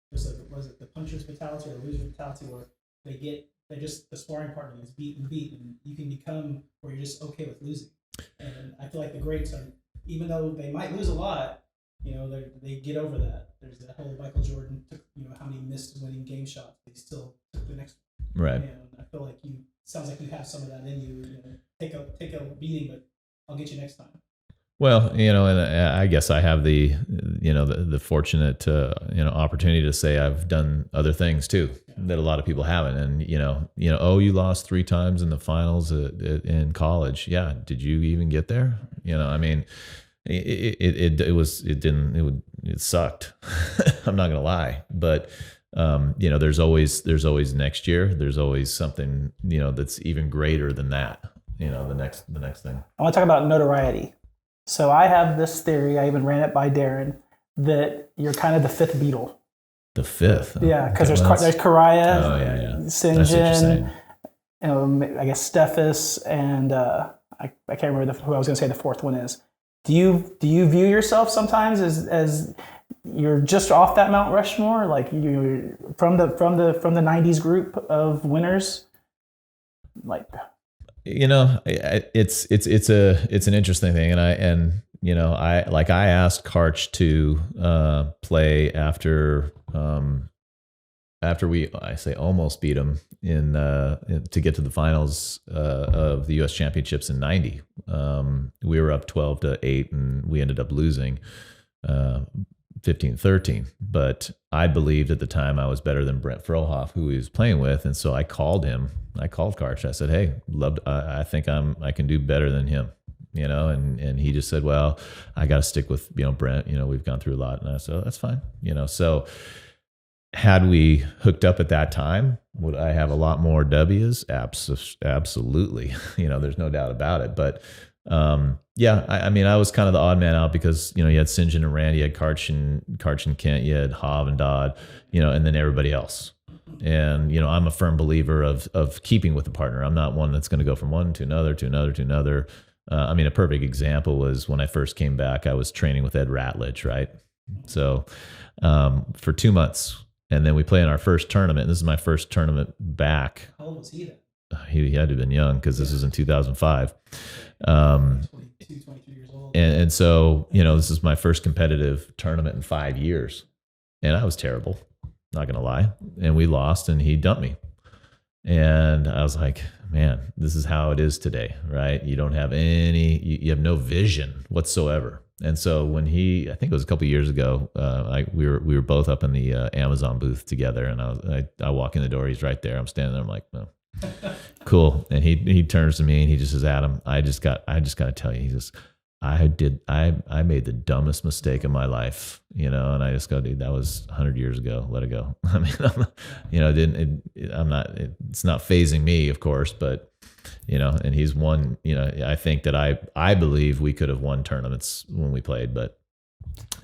was it the puncher's mentality or the loser's mentality, where they're just the sparring partner is beat, and you can become where you're just okay with losing. And I feel like the greats are, even though they might lose a lot, they get over that. There's that whole Michael Jordan took, how many missed winning game shots, but he still took the next one. Right. And I feel like sounds like you have some of that in you. Take a beating, but I'll get you next time. Well, and I guess I have the fortunate, opportunity to say I've done other things too that a lot of people haven't. And, you lost 3 times in the finals in college. Yeah. Did you even get there? It sucked. I'm not going to lie, but, there's always next year. There's always something, that's even greater than that, the next thing. I want to talk about notoriety. So I have this theory, I even ran it by Daran, that you're kind of the 5th Beatle. The 5th? Yeah, because there's Kariah, Sinjin, I guess Steffes, and I can't remember who I was going to say the 4th one is. Do you view yourself sometimes as you're just off that Mount Rushmore, like you're from the 90s group of winners? Like, it's an interesting thing, and I asked Karch to play after we almost beat him to get to the finals of the U.S. Championships in '90. We were up 12-8, and we ended up losing 15-13. But I believed at the time I was better than Brent Frohoff, who he was playing with, and so I called him. I called Karch. I said, "Hey, I think I can do better than him." And he just said, "Well, I got to stick with Brent. We've gone through a lot." And I said, "Oh, that's fine." So had we hooked up at that time, would I have a lot more W's? Absolutely. There's no doubt about it. But I was kind of the odd man out because, you had Sinjin and Randy, you had Karch and Kent, you had HOF and Dodd, and then everybody else. And, I'm a firm believer of keeping with the partner. I'm not one that's going to go from one to another, to another, to another. A perfect example was when I first came back, I was training with Ed Ratledge, right? So for 2 months, and then we play in our first tournament. This is my first tournament back. How old was he then? He had to have been young because this was in 2005. 22, 23 years old. And so, this is my first competitive tournament in 5 years. And I was terrible, not going to lie. And we lost, and he dumped me. And I was like, man, this is how it is today, right? You don't have you have no vision whatsoever. And so when I think it was a couple of years ago, we were both up in the Amazon booth together, and I walk in the door, he's right there. I'm standing there, I'm like, no. Cool. And he turns to me and he just says, "Adam, I just got to tell you," he says, I made the dumbest mistake of my life, and I just go, "Dude, that was 100 years ago. Let it go." It's not phasing me, of course, but, and he's won, I think that I believe we could have won tournaments when we played, but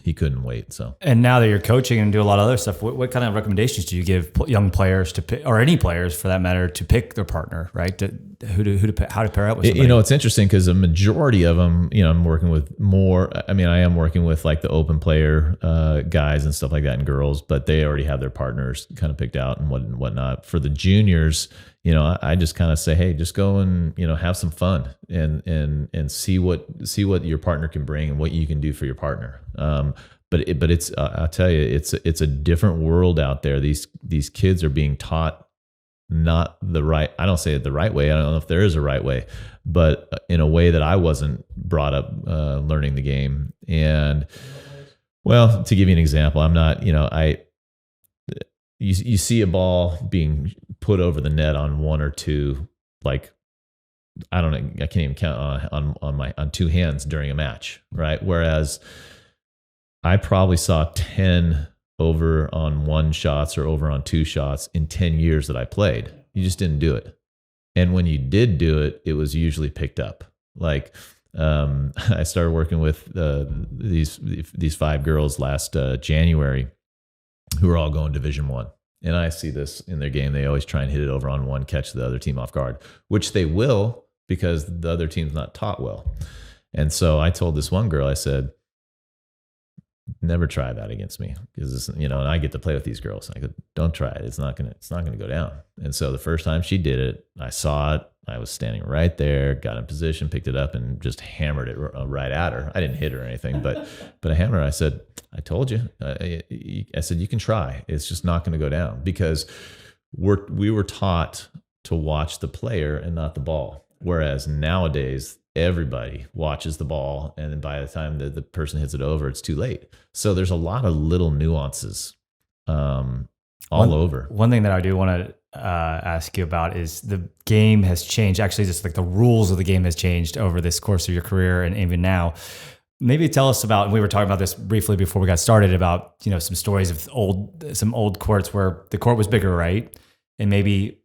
he couldn't wait. So, and now that you're coaching and do a lot of other stuff, what kind of recommendations do you give young players to pick, or any players for that matter, to pick their partner, right? How to pair up with somebody? It's interesting because a majority of them, I'm working with more. I am working with like the open player guys and stuff like that, and girls, but they already have their partners kind of picked out and whatnot. For the juniors, I just kind of say, hey, just go and have some fun and see what your partner can bring and what you can do for your partner. But it's I'll tell you, it's a different world out there. These kids are being taught not the right, I don't say it the right way. I don't know if there is a right way, but in a way that I wasn't brought up learning the game. And well, to give you an example, I'm not, you see a ball being put over the net on one or two, like, I don't know, I can't even count on two hands during a match, right? Whereas I probably saw 10 over on one shots or over on two shots in 10 years that I played. You just didn't do it. And when you did do it, it was usually picked up. Like, I started working with these 5 girls last January who are all going Division I. And I see this in their game. They always try and hit it over on one, catch the other team off guard, which they will because the other team's not taught well. And so I told this one girl, I said, never try that against me, because and I get to play with these girls. I go, don't try it. It's not gonna go down. And so the first time she did it, I saw it. I was standing right there, got in position, picked it up, and just hammered it right at her. I didn't hit her or anything, but I hammered her. I said, I told you. I said, you can try. It's just not going to go down, because we were taught to watch the player and not the ball. Whereas nowadays, everybody watches the ball, and then by the time the person hits it over, it's too late. So there's a lot of little nuances all over. One thing that I do want to ask you about is the game has changed. Actually, just like the rules of the game has changed over this course of your career and even now. Maybe tell us about, we were talking about this briefly before we got started, about some stories of some old courts where the court was bigger, right? And maybe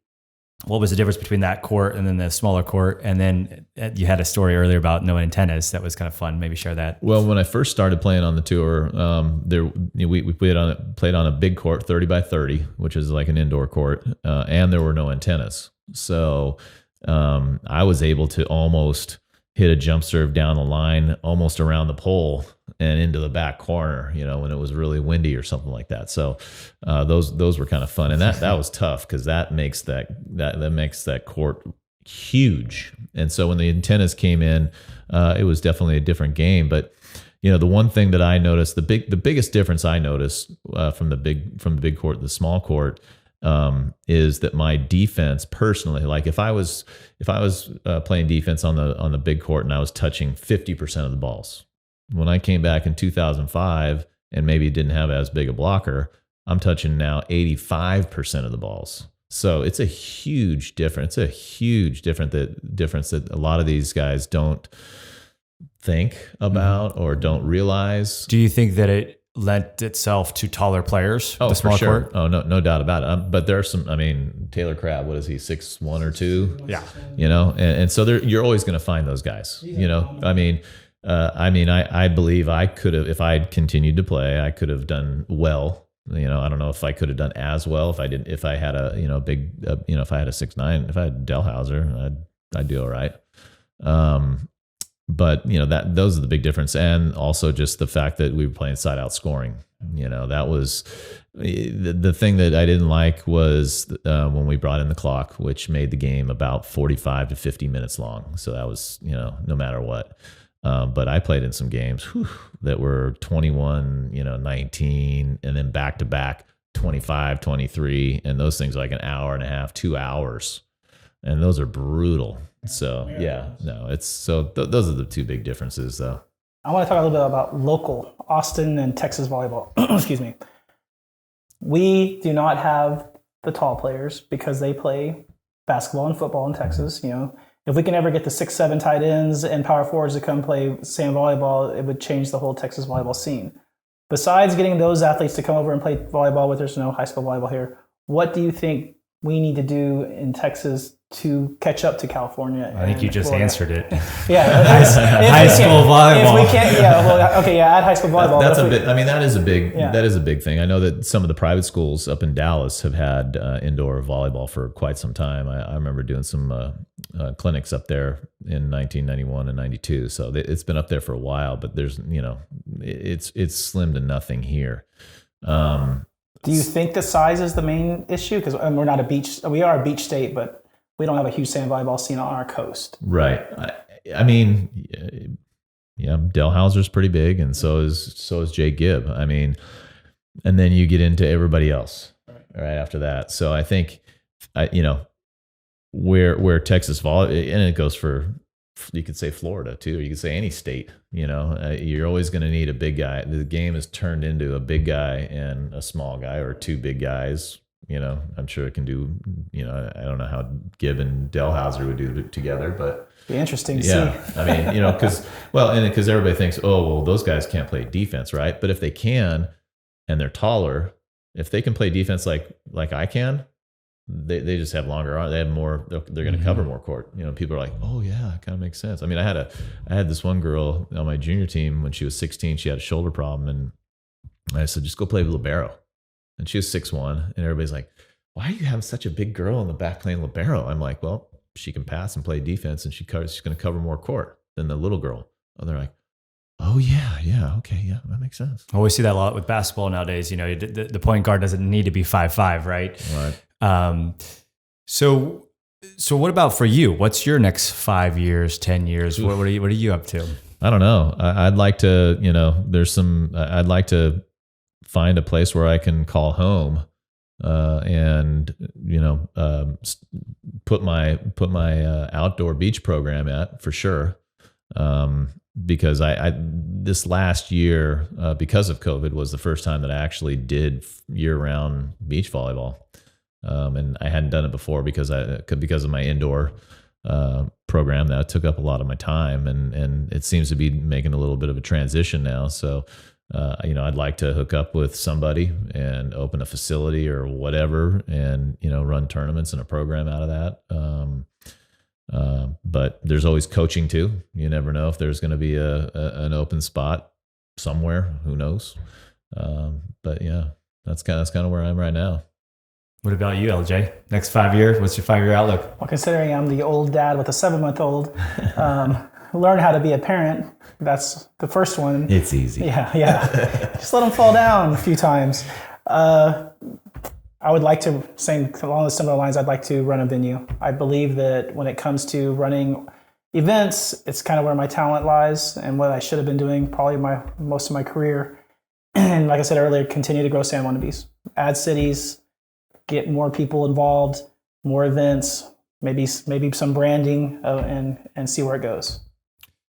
what was the difference between that court and then the smaller court? And then you had a story earlier about no antennas. That was kind of fun. Maybe share that. Well, when I first started playing on the tour, we played on a big court, 30 by 30, which is like an indoor court, and there were no antennas. So I was able to almost hit a jump serve down the line, almost around the pole and into the back corner, when it was really windy or something like that. So those were kind of fun, and that was tough, because that makes that court huge. And so when the antennas came in, it was definitely a different game. But the one thing that I noticed, the biggest difference I noticed from the big court to the small court, is that my defense personally, like if I was playing defense on the big court and I was touching 50% of the balls, when I came back in 2005 and maybe didn't have as big a blocker, I'm touching now 85% of the balls. So it's a huge difference. It's a huge difference that a lot of these guys don't think about or don't realize. Do you think that it lent itself to taller players? Oh, the small for sure. court? Oh, no doubt about it. But there are some, Taylor Crabb, what is he, 6'1" or 2? Yeah. And so you're always going to find those guys, I believe I could have, if I had continued to play, I could have done well. I don't know if I could have done as well if I had a, if I had a 6'9", if I had Delhauser, I'd do all right. But those are the big difference. And also just the fact that we were playing side out scoring, that was the thing that I didn't like was when we brought in the clock, which made the game about 45 to 50 minutes long. So that was, no matter what. But I played in some games that were 21, 19, and then back to back 25, 23. And those things are like an hour and a half, 2 hours. And those are brutal. So those are the two big differences, though. I want to talk a little bit about local Austin and Texas volleyball. Excuse me. We do not have the tall players because they play basketball and football in Texas. If we can ever get the 6'7" tight ends and power forwards to come play sand volleyball, it would change the whole Texas volleyball scene. Besides getting those athletes to come over and play volleyball, there's no high school volleyball here. What do you think we need to do in Texas to catch up to California? I think you just answered it. Yeah, high school volleyball. If we can't, add high school volleyball. That's a bit. That is a big thing. I know that some of the private schools up in Dallas have had indoor volleyball for quite some time. I remember doing some clinics up there in 1991 and 92. So it's been up there for a while, but there's it's slim to nothing here. Do you think the size is the main issue? Because we're not a beach. We are a beach state, but we don't have a huge sand volleyball scene on our coast. Right. Delhauser's pretty big, and so is Jay Gibb. And then you get into everybody else right after that. So I think where Texas volleyball, and it goes for, you could say Florida too, or you could say any state, you're always going to need a big guy. The game is turned into a big guy and a small guy, or two big guys. I'm sure it can do, I don't know how Gibb and Delhauser would do it together, but be interesting to see. I mean, because everybody thinks, oh, well, those guys can't play defense, right? But if they can, and they're taller, if they can play defense like I can, they just have longer arms. They have more. They're going to cover more court. People are like, oh yeah, it kind of makes sense. I mean, I had this one girl on my junior team when she was 16. She had a shoulder problem, and I said, just go play libero. And she was 6'1", and everybody's like, why are you having such a big girl in the back playing libero? I'm like, well, she can pass and play defense, and she's going to cover more court than the little girl. And they're like, oh yeah, okay, yeah, that makes sense. I always see that a lot with basketball nowadays. The point guard doesn't need to be 5'5", right? Right. So what about for you? What's your next 5 years, 10 years? What are you up to? I don't know. I'd like to, I'd like to find a place where I can call home, and put my outdoor beach program at, for sure. Because I this last year, because of COVID, was the first time that I actually did year-round beach volleyball, and I hadn't done it before because of my indoor program that took up a lot of my time, and it seems to be making a little bit of a transition now. So, I'd like to hook up with somebody and open a facility or whatever, and run tournaments and a program out of that. But there's always coaching too. You never know if there's going to be an open spot somewhere. Who knows? But yeah, that's kind of where I am right now. What about you, LJ? Next 5 years, what's your 5-year outlook? Well, considering I'm the old dad with a 7-month-old, learn how to be a parent. That's the first one. It's easy. Yeah. Just let them fall down a few times. I would like to, along the similar lines, I'd like to run a venue. I believe that when it comes to running events, it's kind of where my talent lies and what I should have been doing probably most of my career. And like I said earlier, continue to grow Sand Wannabes. Add cities, get more people involved, more events, maybe some branding, and see where it goes.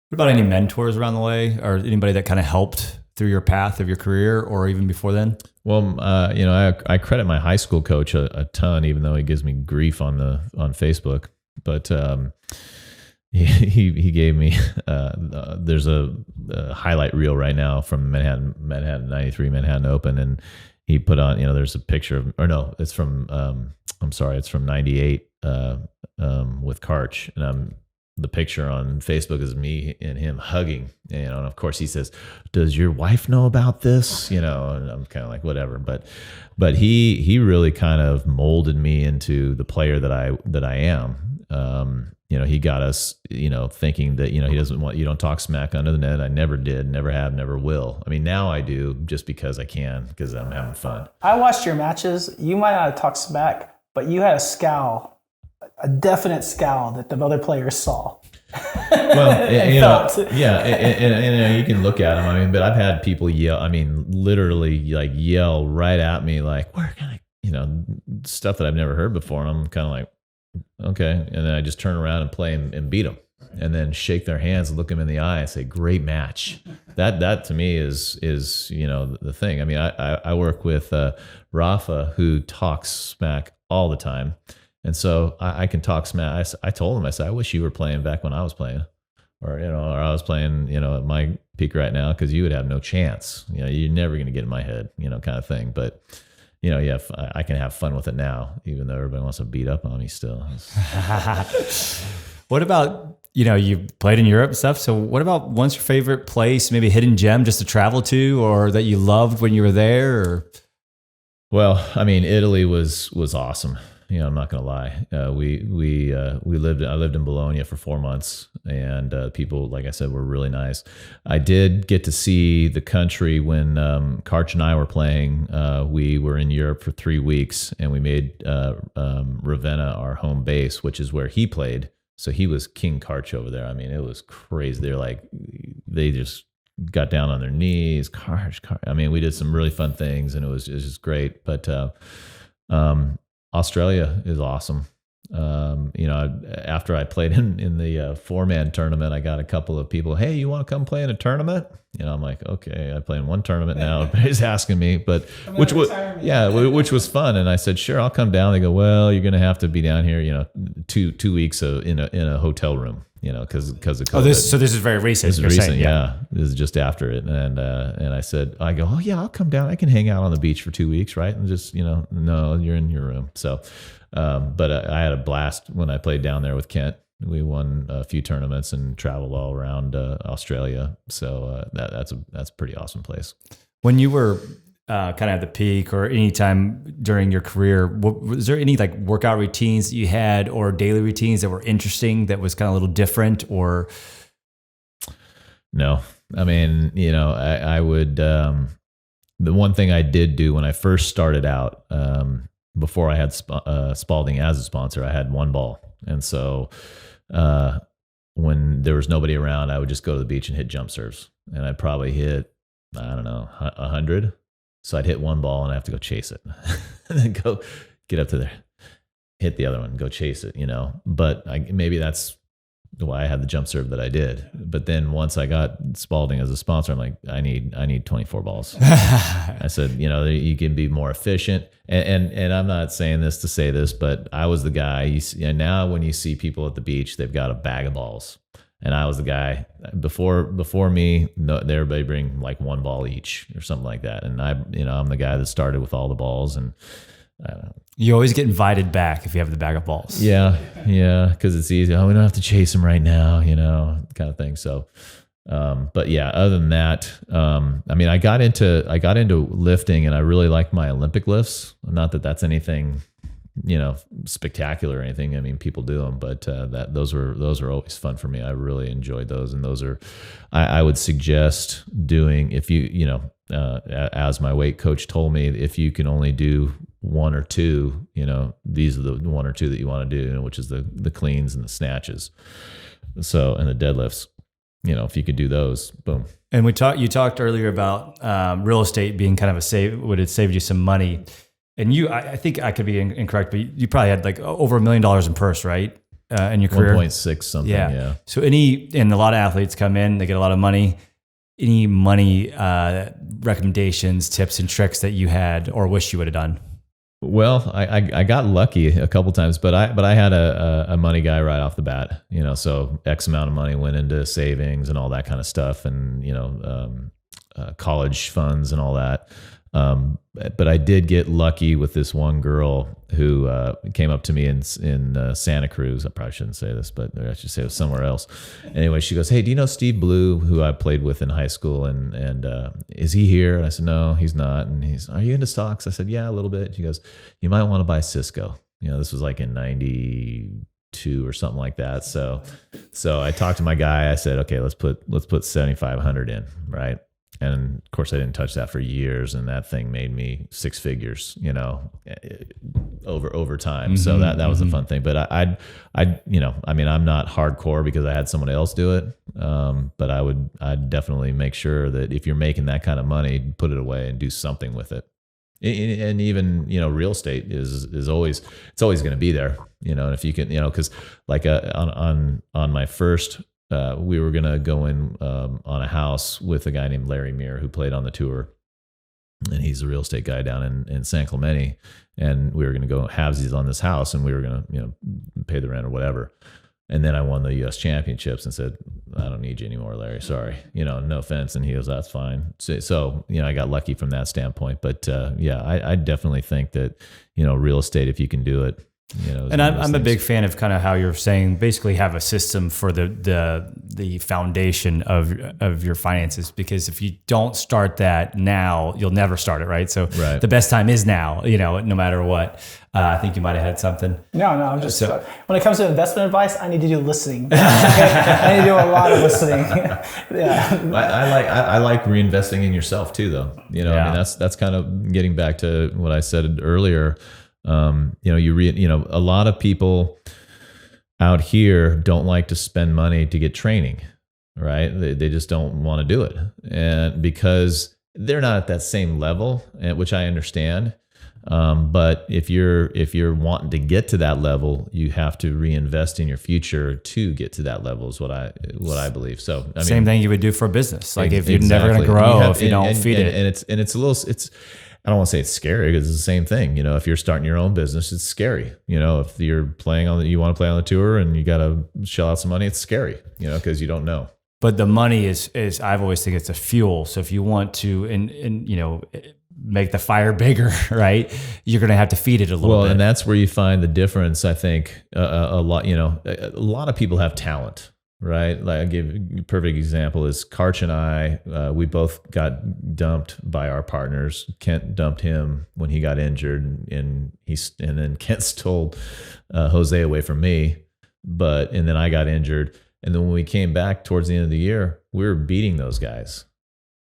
What about any mentors around the way, or anybody that kind of helped through your path of your career, or even before then? Well, I credit my high school coach a ton, even though he gives me grief on Facebook. But he gave me there's a highlight reel right now from Manhattan 93 Manhattan Open, and he put on, there's a picture of, it's from it's from 98 with Karch, and the picture on Facebook is me and him hugging, and of course he says, does your wife know about this? And I'm kind of like, whatever. But he really kind of molded me into the player that I am. He got us, thinking that, he doesn't want, you don't talk smack under the net. I never did, never have, never will. I mean, now I do just because I can, because I'm having fun. I watched your matches. You might not have talked smack, but you had a scowl, a definite scowl that the other players saw. Well, and you can look at them. I mean, but I've had people yell. I mean, literally like yell right at me, like, where can I, stuff that I've never heard before. And I'm kind of like, okay. And then I just turn around and play and beat them, and then shake their hands and look them in the eye and say, great match. That to me is the thing. I mean, I work with Rafa, who talks smack all the time. And so I can talk smack. I told him, I said, I wish you were playing back when I was playing, or I was playing, at my peak right now, because you would have no chance. You're never going to get in my head, kind of thing. But, I can have fun with it now, even though everybody wants to beat up on me still. What about, you played in Europe and stuff. So what about what's your favorite place, maybe a hidden gem just to travel to, or that you loved when you were there? Or? Well, I mean, Italy was awesome. I'm not going to lie. I lived in Bologna for 4 months, and people, like I said, were really nice. I did get to see the country when Karch and I were playing. We were in Europe for 3 weeks, and we made Ravenna our home base, which is where he played. So he was King Karch over there. I mean, it was crazy. They just got down on their knees. Karch. I mean, we did some really fun things, and it was just great. But Australia is awesome. After I played in the 4-man tournament, I got a couple of people, hey, you want to come play in a tournament? I'm like, okay, I play in one tournament now. Everybody's asking me, but which was fun. And I said, sure, I'll come down. They go, well, you're going to have to be down here, 2 weeks in a hotel room, because of COVID. Oh, this is very recent. This is recent, yeah. This is just after it. And I go, oh yeah, I'll come down. I can hang out on the beach for 2 weeks, right? And just, no, you're in your room. So, but I had a blast when I played down there with Kent. We won a few tournaments and traveled all around Australia. So that's a pretty awesome place. When you were kind of at the peak or any time during your career, was there any like workout routines that you had or daily routines that were interesting that was kind of a little different or? No, I mean, I would, the one thing I did do when I first started out, before I had Spalding as a sponsor, I had one ball. And so when there was nobody around, I would just go to the beach and hit jump serves. And I'd probably hit, I don't know, 100. So I'd hit one ball and I have to go chase it. And then go get up to there, hit the other one, go chase it, But maybe that's why I had the jump serve that I did. But then once I got Spalding as a sponsor, I'm like, I need 24 balls. I said, you can be more efficient. And I'm not saying this to say this, but I was the guy. Now when you see people at the beach, they've got a bag of balls. And I was the guy before me. No, everybody bring like one ball each or something like that. And I'm the guy that started with all the balls. And you always get invited back if you have the bag of balls. Yeah, because it's easy. Oh, we don't have to chase them right now, kind of thing. So, but yeah, other than that, I got into lifting, and I really like my Olympic lifts. Not that that's anything, spectacular or anything. I mean, people do them, but those are always fun for me. I really enjoyed those, and those are, I would suggest doing if as my weight coach told me, if you can only do one or two, these are the one or two that you want to do, which is the cleans and the snatches. So, and the deadlifts, if you could do those, boom. And you talked earlier about real estate being kind of would it saved you some money? And I think I could be incorrect, but you probably had like over $1 million in purse, right? In your career? 1.6 something. Yeah. So and a lot of athletes come in, they get a lot of money. Any money recommendations, tips and tricks that you had or wish you would have done? Well, I got lucky a couple times, but I had a money guy right off the bat, so X amount of money went into savings and all that kind of stuff, and college funds and all that. But I did get lucky with this one girl who came up to me in Santa Cruz. I probably shouldn't say this, but I should say it was somewhere else. Anyway, she goes, "Hey, do you know Steve Blue, who I played with in high school? And is he here?" And I said, "No, he's not." And "Are you into stocks?" I said, "Yeah, a little bit." She goes, "You might want to buy Cisco." This was like in 92 or something like that. So I talked to my guy. I said, "Okay, let's put 7,500 in, right?" And of course, I didn't touch that for years, and that thing made me six figures, over time. So that was a fun thing. But I'm not hardcore because I had someone else do it. But I'd definitely make sure that if you're making that kind of money, put it away and do something with it. And even real estate is always going to be there. And if you can, because like on my first. We were going to go in on a house with a guy named Larry Muir who played on the tour. And he's a real estate guy down in San Clemente. And we were going to go halvesies on this house, and we were going to pay the rent or whatever. And then I won the U.S. championships and said, "I don't need you anymore, Larry. Sorry. No offense." And he goes, "That's fine." So I got lucky from that standpoint. But I definitely think that, real estate, if you can do it, and I'm a big fan of kind of how you're saying, basically have a system for the foundation of your finances, because if you don't start that now, you'll never start it, right? So The best time is now, no matter what. I think you might have had something. No, I'm just, when it comes to investment advice, I need to do listening. I need to do a lot of listening. Yeah. I like reinvesting in yourself too, though. I mean, that's kind of getting back to what I said earlier. A lot of people out here don't like to spend money to get training, right? They just don't want to do it. And because they're not at that same level, which I understand. But if you're wanting to get to that level, you have to reinvest in your future to get to that level. Is what I believe. So same thing you would do for a business. Like if you're never going to grow if you don't feed it. And it's a little. I don't want to say it's scary because it's the same thing. If you're starting your own business, it's scary. If you're you want to play on the tour and you got to shell out some money, it's scary. Because you don't know. But the money is I've always think it's a fuel. So if you want to, make the fire bigger, right? You're going to have to feed it a little bit. And that's where you find the difference. I think a lot. A lot of people have talent, right? Like I give a perfect example is Karch and I. We both got dumped by our partners. Kent dumped him when he got injured, and then Kent stole Jose away from me. And then I got injured, and then when we came back towards the end of the year, we were beating those guys,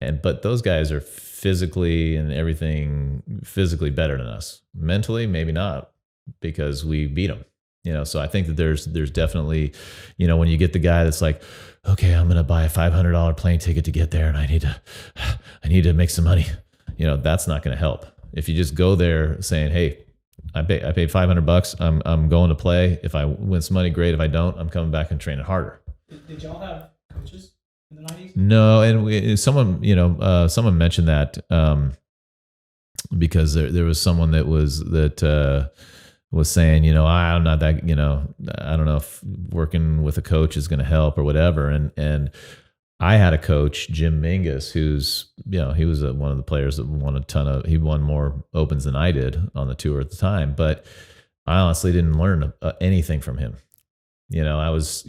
but those guys are physically and everything physically better than us. Mentally, maybe not, because we beat them. So I think that there's definitely, when you get the guy that's like, okay, I'm going to buy a $500 plane ticket to get there, and I need to make some money. That's not going to help. If you just go there saying, hey, I paid $500. I'm going to play. If I win some money, great. If I don't, I'm coming back and training harder. Did y'all have coaches in the 90s? No, and someone mentioned that because there was someone that was saying, I'm not that, I don't know if working with a coach is going to help or whatever. And I had a coach, Jim Mingus, who's, he was one of the players that won he won more opens than I did on the tour at the time. But I honestly didn't learn anything from him. He was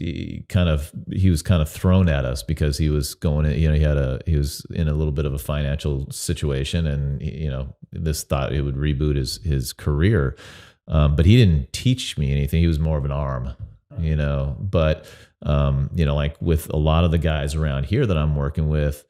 kind of thrown at us because he was going, he was in a little bit of a financial situation, and this thought it would reboot his career. But he didn't teach me anything. He was more of an arm, but like with a lot of the guys around here that I'm working with,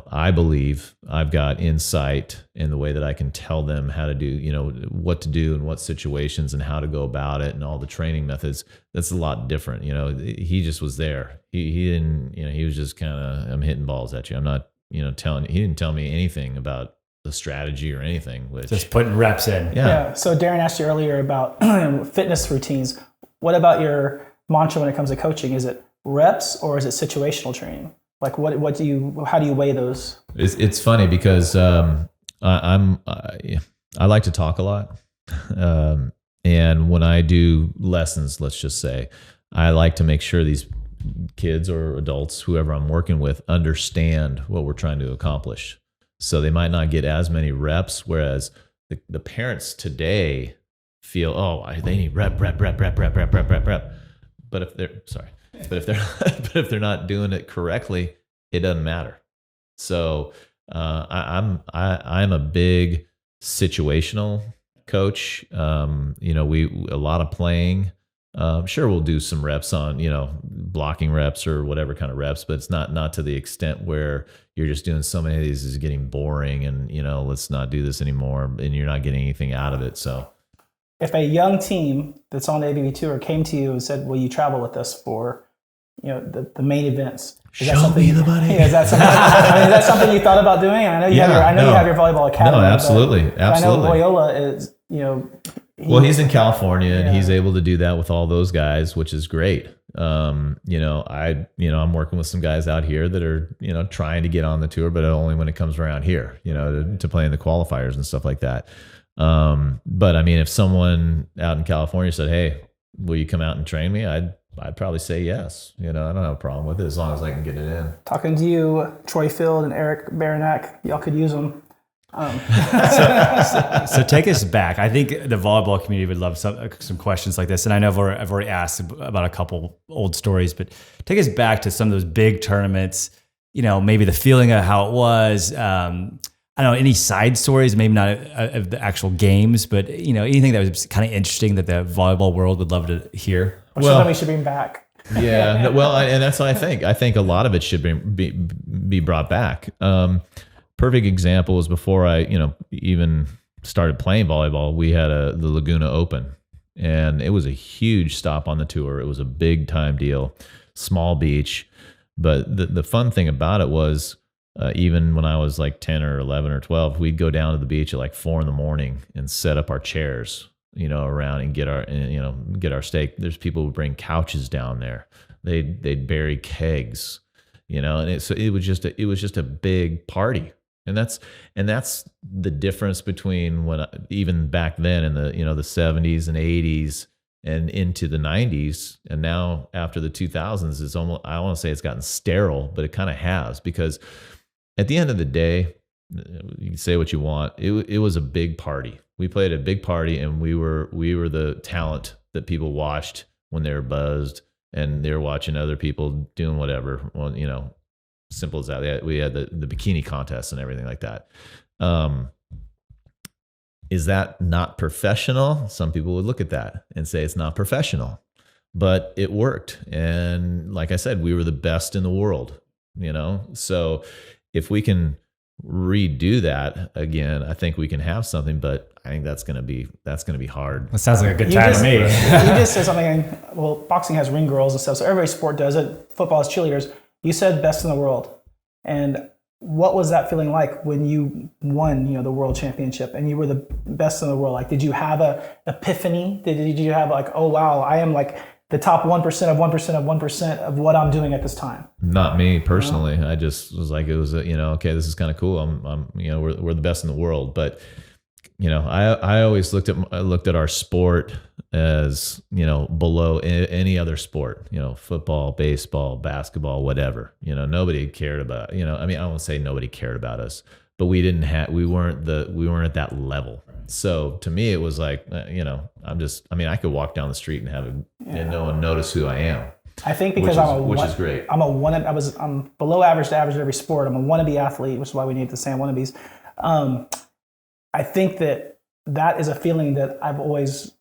I believe I've got insight in the way that I can tell them how to do, what to do in what situations and how to go about it and all the training methods. That's a lot different. He just was there. He didn't, he was just kind of, I'm hitting balls at you. I'm not, he didn't tell me anything about the strategy or anything. Just putting reps in. Yeah. So Daran asked you earlier about fitness routines. What about your mantra when it comes to coaching? Is it reps or is it situational training? Like how do you weigh those? It's funny because I like to talk a lot, and when I do lessons, let's just say, I like to make sure these kids or adults, whoever I'm working with, understand what we're trying to accomplish. So they might not get as many reps, whereas the parents today feel, they need rep. But if they're not doing it correctly, it doesn't matter. So I'm a big situational coach. A lot of playing. Sure, we'll do some reps on blocking reps or whatever kind of reps, but it's not to the extent where you're just doing so many of these is getting boring and let's not do this anymore, and you're not getting anything out of it. So. If a young team that's on the ABB tour came to you and said, "Will you travel with us for, the main events?" Show me the money. Is that something? Is that something you thought about doing? I know you have your volleyball academy. No, absolutely. I know Loyola is, Well, he's in California and he's able to do that with all those guys, which is great. I'm working with some guys out here that are, trying to get on the tour, but only when it comes around here, to play in the qualifiers and stuff like that. But I mean, if someone out in California said, "Hey, will you come out and train me?" I'd probably say yes. I don't have a problem with it as long as I can get it in. Talking to you, Troy Field and Eric Baranek, y'all could use them. So take us back. I think the volleyball community would love some questions like this. And I know I've already asked about a couple old stories, but take us back to some of those big tournaments, maybe the feeling of how it was. I don't know, any side stories, maybe not of the actual games, but anything that was kind of interesting that the volleyball world would love to hear. Something we should bring back. Yeah, and that's what I think. I think a lot of it should be brought back. Perfect example was before I, even started playing volleyball. We had the Laguna Open, and it was a huge stop on the tour. It was a big time deal, small beach, but the fun thing about it was even when I was like 10 or 11 or 12, we'd go down to the beach at like 4 a.m. and set up our chairs, around and get our steak. There's people who bring couches down there. They'd bury kegs, and so it was just a big party. And that's the difference between even back then in the, the 70s and 80s and into the 90s. And now after the 2000s, it's almost, I don't want to say it's gotten sterile, but it kind of has, because at the end of the day, you can say what you want. It was a big party. We played a big party, and we were the talent that people watched when they were buzzed, and they were watching other people doing whatever. Well, simple as that. We had the bikini contest and everything like that. Is that not professional? Some people would look at that and say it's not professional, but it worked. And like I said, we were the best in the world, So if we can redo that again, I think we can have something, but I think that's going to be hard. That sounds like a good time to me. You just said something, well, boxing has ring girls and stuff, so every sport does it. Football has cheerleaders. You said best in the world. And what was that feeling like when you won, the world championship and you were the best in the world? Like, did you have a epiphany? Did you have like, oh, wow, I am like the top 1% of 1% of 1% of what I'm doing at this time? Not me personally. I just was like, it was, okay, this is kind of cool. I'm we're the best in the world. But, I always looked at our sport as, below any other sport, football, baseball, basketball, whatever, nobody cared about, I won't say nobody cared about us, but we weren't at that level. So to me, it was like, I could walk down the street and and no one notice who I am. I think because which is great. I'm below average to average in every sport. I'm a wannabe athlete, which is why we named the Sand Wannabes. I think that is a feeling that I've always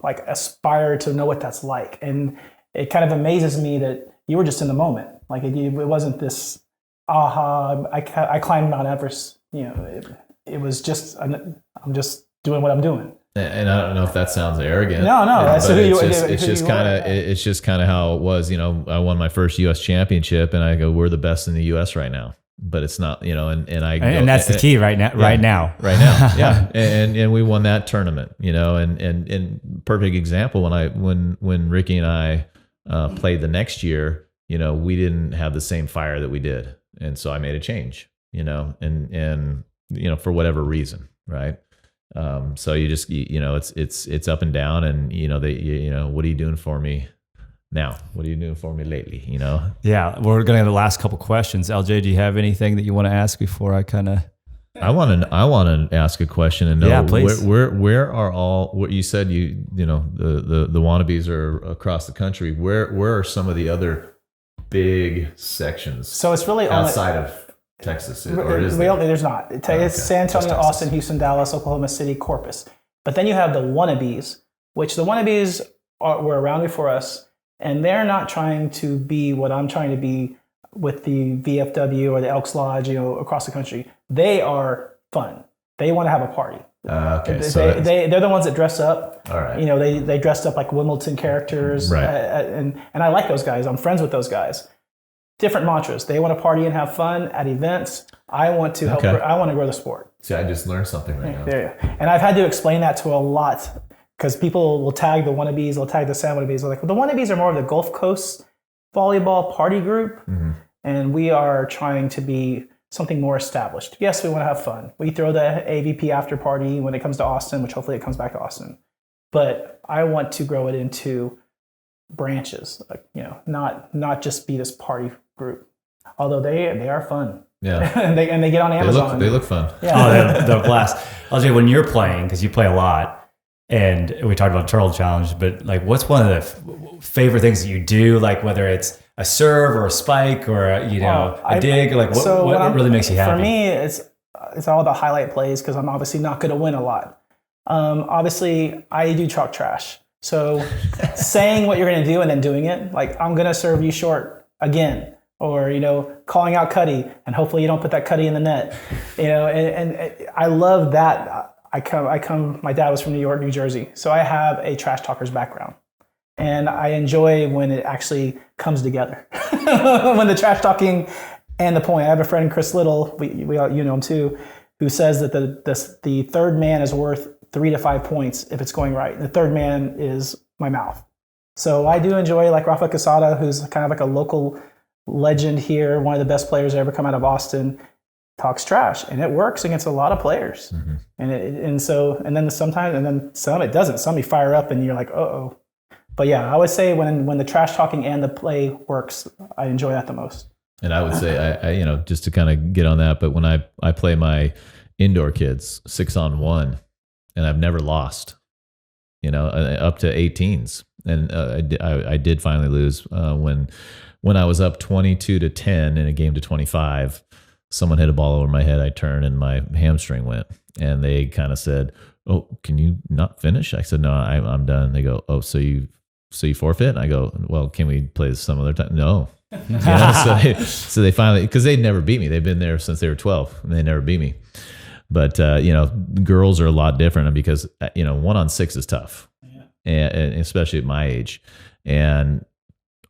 like aspired to know what that's like. And it kind of amazes me that you were just in the moment. Like it wasn't this, I climbed Mount Everest. It was just, I'm just doing what I'm doing. And I don't know if that sounds arrogant. No, that's who you are. It's just kind of how it was. I won my first U.S. championship, and I go, we're the best in the U.S. right now. But it's not, and that's the key right now. Right now, yeah. And we won that tournament, and perfect example when Ricky and I played the next year, we didn't have the same fire that we did, and so I made a change, and for whatever reason, right? So you just, it's up and down, and what are you doing for me now? What are you doing for me lately? Yeah, we're going to have the last couple questions. LJ, do you have anything that you want to ask before I kind of? I want to ask a question and know, yeah, please. Where are all what you said the Wannabes are across the country? Where are some of the other big sections? So it's really outside of Texas, or is there's not. It's San Antonio, Austin, Houston, Dallas, Oklahoma City, Corpus. But then you have the Wannabes, which the Wannabes were around before us. And they're not trying to be what I'm trying to be with the VFW or the Elks Lodge, across the country. They are fun. They want to have a party. Okay, they're the ones that dress up. All right. They dressed up like Wimbledon characters. Right. And I like those guys. I'm friends with those guys. Different mantras. They want to party and have fun at events. I want to help. I want to grow the sport. See, I just learned something right now. Yeah. And I've had to explain that to a lot. Because people will tag the Wannabes, they'll tag the Sand Wannabes. They're like, well, the Wannabes are more of the Gulf Coast volleyball party group, and we are trying to be something more established. Yes, we want to have fun. We throw the AVP after party when it comes to Austin, which hopefully it comes back to Austin. But I want to grow it into branches, not just be this party group. Although they are fun. Yeah, and they get on Amazon. They look fun. Yeah, they're a blast. LJ, when you're playing, because you play a lot. And we talked about Turtle Challenge, but like, what's one of the favorite things that you do? Like, whether it's a serve or a spike or a dig, like what really makes you happy? For me, it's all about highlight plays because I'm obviously not going to win a lot. Obviously, I do chalk trash. So saying what you're going to do and then doing it, like I'm going to serve you short again, or calling out Cuddy and hopefully you don't put that Cuddy in the net. And I love that. My dad was from New York, New Jersey, so I have a trash talker's background. And I enjoy when it actually comes together. When the trash talking And the point, I have a friend, Chris Little, we all, you know him too, who says that the third man is worth 3 to 5 points if it's going right. The third man is my mouth. So I do enjoy like Rafa Casada, who's kind of like a local legend here, one of the best players to ever come out of Austin, talks trash, and it works against a lot of players. Mm-hmm. And then some it doesn't. Some you fire up and you're like, uh-oh. But yeah, I would say when the trash talking and the play works, I enjoy that the most. And I would say, I just to kind of get on that, but when I play my indoor kids 6-on-1, and I've never lost, up to 18s. And I did finally lose when I was up 22-10 in a game to 25. Someone hit a ball over my head. I turned and my hamstring went. And they kind of said, "Oh, can you not finish?" I said, "No, I'm done." They go, "Oh, so you forfeit?" And I go, "Well, can we play this some other time?" No. So they finally, because they'd never beat me. They've been there since they were 12 and they never beat me. But, girls are a lot different because, 1-on-6 is tough. And especially at my age. And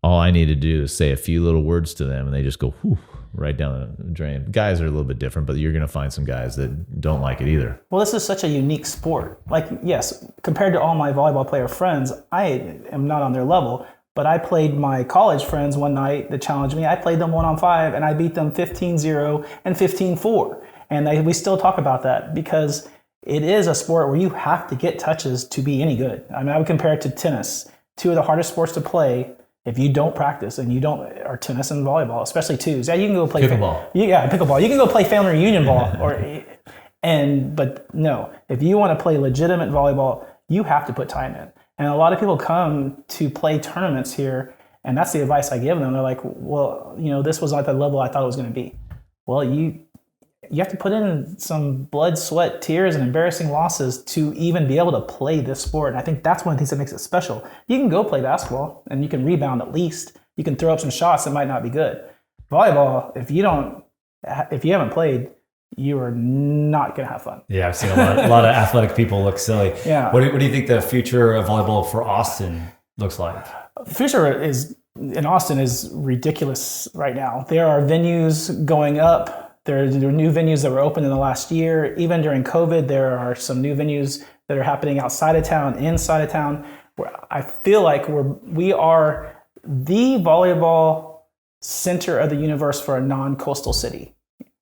all I need to do is say a few little words to them and they just go whew, right down the drain. Guys are a little bit different, but you're going to find some guys that don't like it either. Well, this is such a unique sport. Like, yes, compared to all my volleyball player friends, I am not on their level, but I played my college friends one night that challenged me. I played them 1-on-5 and I beat them 15-0 and 15-4. And we still talk about that because it is a sport where you have to get touches to be any good. I mean, I would compare it to tennis. Two of the hardest sports to play if you don't practice and are tennis and volleyball, especially twos. Yeah, you can go play pickleball. Pickleball. You can go play family reunion ball, but no, if you want to play legitimate volleyball, you have to put time in. And a lot of people come to play tournaments here, and that's the advice I give them. They're like, well, this was not the level I thought it was going to be. Well, you have to put in some blood, sweat, tears, and embarrassing losses to even be able to play this sport. And I think that's one of the things that makes it special. You can go play basketball and you can rebound at least. You can throw up some shots that might not be good. Volleyball, if you haven't played, you are not going to have fun. Yeah, I've seen a lot of athletic people look silly. Yeah. What do you think the future of volleyball for Austin looks like? The future in Austin is ridiculous right now. There are venues going up. There are new venues that were opened in the last year. Even during COVID, there are some new venues that are happening outside of town, inside of town. I feel like we are the volleyball center of the universe for a non-coastal city.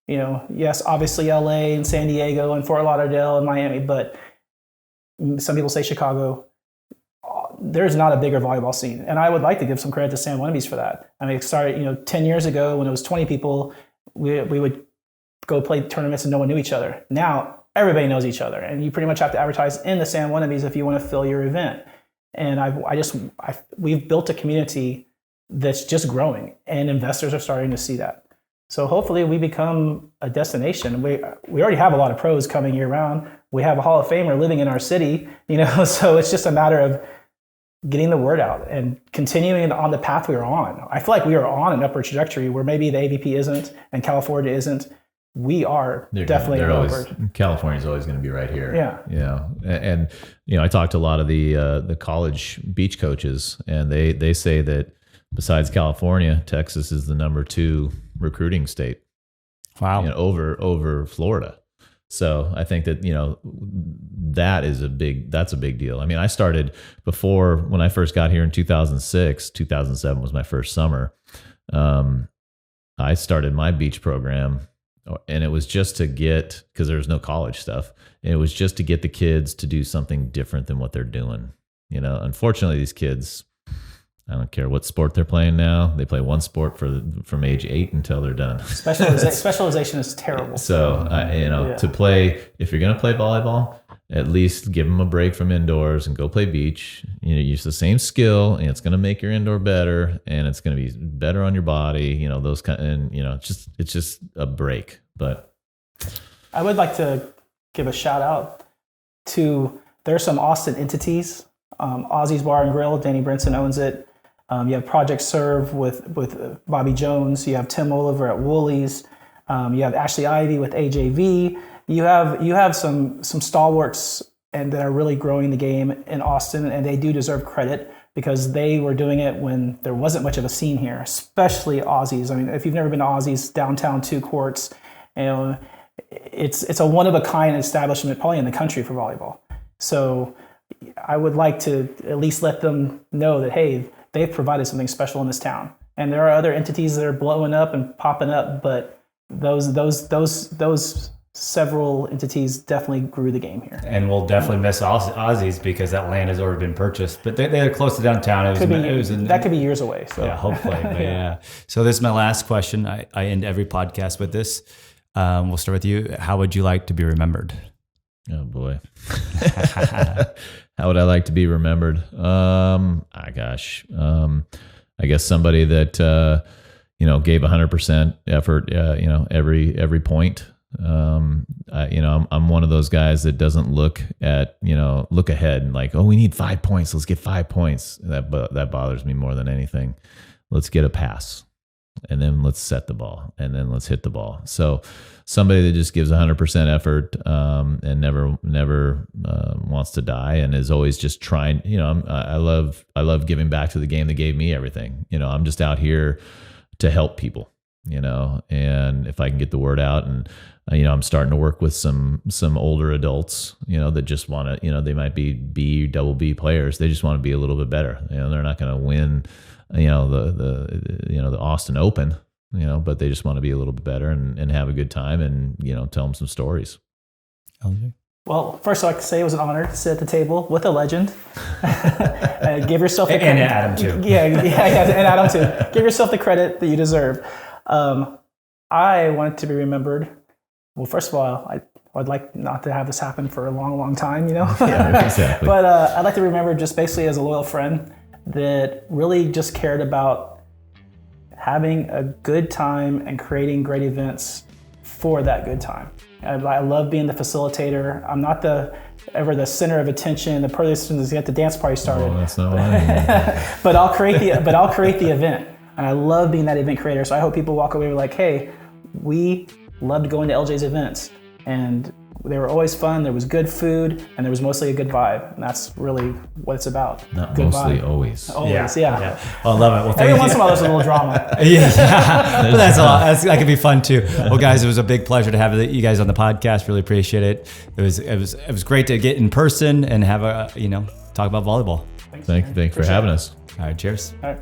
Yes, obviously LA and San Diego and Fort Lauderdale and Miami, but some people say Chicago. There's not a bigger volleyball scene. And I would like to give some credit to Sand Wannabes for that. I mean, it started, 10 years ago when it was 20 people, we would go play tournaments and no one knew each other. Now everybody knows each other, and you pretty much have to advertise in the Sand Wannabes if you want to fill your event. And we've built a community that's just growing, and investors are starting to see that. So hopefully we become a destination. We already have a lot of pros coming year round. We have a Hall of Famer living in our city, so it's just a matter of getting the word out and continuing on the path we were on. I feel like we are on an upward trajectory where maybe the AVP isn't and California isn't. We are definitely upward. California's always going to be right here. Yeah. And I talked to a lot of the college beach coaches, and they say that besides California, Texas is the number 2 recruiting state. Wow. Over Florida. So I think that, that's a big deal. I mean, I started when I first got here in 2006, 2007 was my first summer. I started my beach program, and it was just to because there was no college stuff. And it was just to get the kids to do something different than what they're doing. Unfortunately, these kids, I don't care what sport they're playing now. They play one sport from age 8 until they're done. Specialization is terrible. So, to play, if you're going to play volleyball, at least give them a break from indoors and go play beach. Use the same skill, and it's going to make your indoor better, and it's going to be better on your body. Those kind, and it's just a break. But I would like to give a shout out to there's some Austin entities. Ozzy's Bar and Grill, Danny Brinson owns it. You have Project Serve with Bobby Jones. You have Tim Oliver at Woolies. You have Ashley Ivy with AJV. You have some stalwarts and that are really growing the game in Austin, and they do deserve credit because they were doing it when there wasn't much of a scene here, especially Aussies. I mean, if you've never been to Aussies, downtown 2 courts, it's a one-of-a-kind establishment probably in the country for volleyball. So I would like to at least let them know that, hey, they've provided something special in this town. And there are other entities that are blowing up and popping up, but those several entities definitely grew the game here. And we'll definitely miss Aussies because that land has already been purchased. But they're close to downtown. That could be years away. So. Yeah, hopefully. But yeah. So this is my last question. I end every podcast with this. We'll start with you. How would you like to be remembered? Oh boy. How would I like to be remembered? I guess somebody that gave 100% effort. Every point. I'm one of those guys that doesn't look ahead and like, oh, we need 5 points. Let's get 5 points. That bothers me more than anything. Let's get a pass, and then let's set the ball, and then let's hit the ball. So somebody that just gives 100% effort and never wants to die, and is always just trying. I love giving back to the game that gave me everything. I'm just out here to help people. And if I can get the word out, and I'm starting to work with some older adults, that just want to, they might be B, double B players. They just want to be a little bit better. They're not going to win, the Austin Open, but they just want to be a little bit better and have a good time and, tell them some stories. LJ? Well, first I'd like to say it was an honor to sit at the table with a legend. Give yourself the credit. And Adam too. Yeah, and Adam too. Give yourself the credit that you deserve. I want to be remembered. Well, first of all, I'd like not to have this happen for a long, long time, Yeah, exactly. But I'd like to be remembered just basically as a loyal friend that really just cared about having a good time and creating great events for that good time. I love being the facilitator. I'm not ever the center of attention, the person that's got the dance party started. Oh, that's not what I mean. But I'll create the event. And I love being that event creator. So I hope people walk away like, hey, we loved going to LJ's events. And they were always fun. There was good food, and there was mostly a good vibe. And that's really what it's about. Not good mostly, vibe. always. Always, yeah. Well, I love it. Well, Every once in a while, there's a little drama. Yeah. But that's a lot. That could be fun too. Well, guys, it was a big pleasure to have you guys on the podcast. Really appreciate it. It was great to get in person and have talk about volleyball. Thank you for having us. All right, cheers. All right.